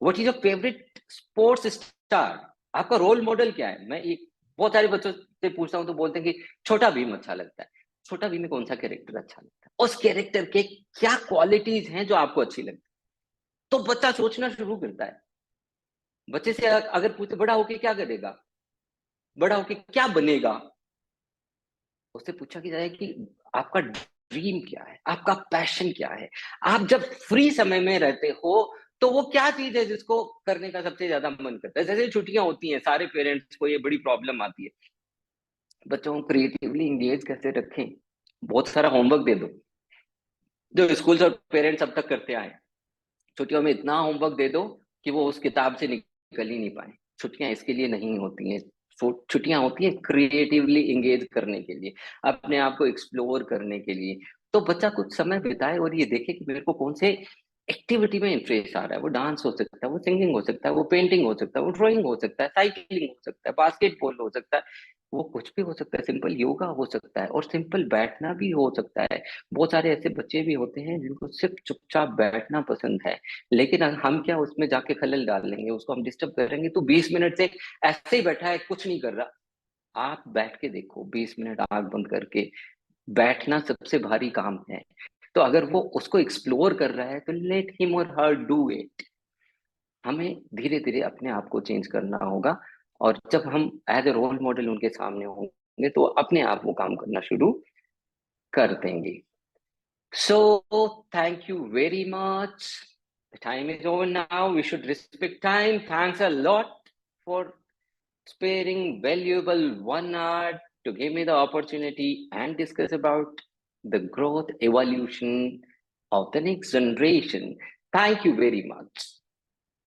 what is your favourite sports star, आपका रोल मॉडल क्या है। मैं एक बहुत सारे बच्चों से पूछता हूँ तो बोलते हैं कि छोटा भीम अच्छा लगता है। छोटा भीम में कौन सा कैरेक्टर अच्छा लगता है, उस कैरेक्टर के क्या क्वालिटीज हैं जो आपको अच्छी लगती है। तो बच्चा सोचना शुरू करता है। बच्चे से अगर पूछे बड़ा होके क्या करेगा, बड़ा होके क्या बनेगा, उससे पूछा कि जाए कि आपका ड्रीम क्या है, आपका पैशन क्या है, आप जब फ्री समय में रहते हो तो वो क्या चीज है जिसको करने का सबसे ज्यादा मन करता है। जैसे छुट्टियां होती हैं, सारे पेरेंट्स को ये बड़ी प्रॉब्लम आती है, बच्चों को क्रिएटिवली इंगेज कैसे रखें। बहुत सारा होमवर्क दे दो, जो स्कूल और पेरेंट्स अब तक करते आए। छुट्टियों में इतना होमवर्क दे दो कि वो उस किताब से निकल ही नहीं पाए। छुट्टियां इसके लिए नहीं होती हैं। छुट्टियां होती हैं क्रिएटिवली इंगेज करने के लिए, अपने आप को एक्सप्लोर करने के लिए। तो बच्चा कुछ समय बिताए और ये देखे कि मेरे को कौन से एक्टिविटी में इंटरेस्ट आ रहा है। वो डांस हो सकता है, वो सिंगिंग हो सकता है, वो पेंटिंग हो सकता है, वो ड्राइंग हो सकता है, साइकिलिंग हो सकता है, बास्केटबॉल हो सकता है, वो कुछ भी हो सकता है, सिंपल योगा हो सकता है, और सिंपल बैठना भी हो सकता है। बहुत सारे ऐसे बच्चे भी होते हैं जिनको सिर्फ चुपचाप बैठना पसंद है, लेकिन हम क्या उसमें जाके खलल डाल लेंगे, उसको हम डिस्टर्ब करेंगे। तो 20 मिनट से ऐसे ही बैठा है, कुछ नहीं कर रहा। आप बैठ के देखो, 20 मिनट आंख बंद करके बैठना सबसे भारी काम है। तो अगर वो उसको एक्सप्लोर कर रहा है तो लेट हिम और हर डू इट। हमें धीरे धीरे अपने आप को चेंज करना होगा, और जब हम एज ए रोल मॉडल उनके सामने होंगे तो अपने आप वो काम करना शुरू कर देंगे। So thank you very much. The time is over now. We should respect time. Thanks a lot for sparing valuable 1 hour to give me the opportunity and discuss about the growth evolution of the next generation. Thank you very much.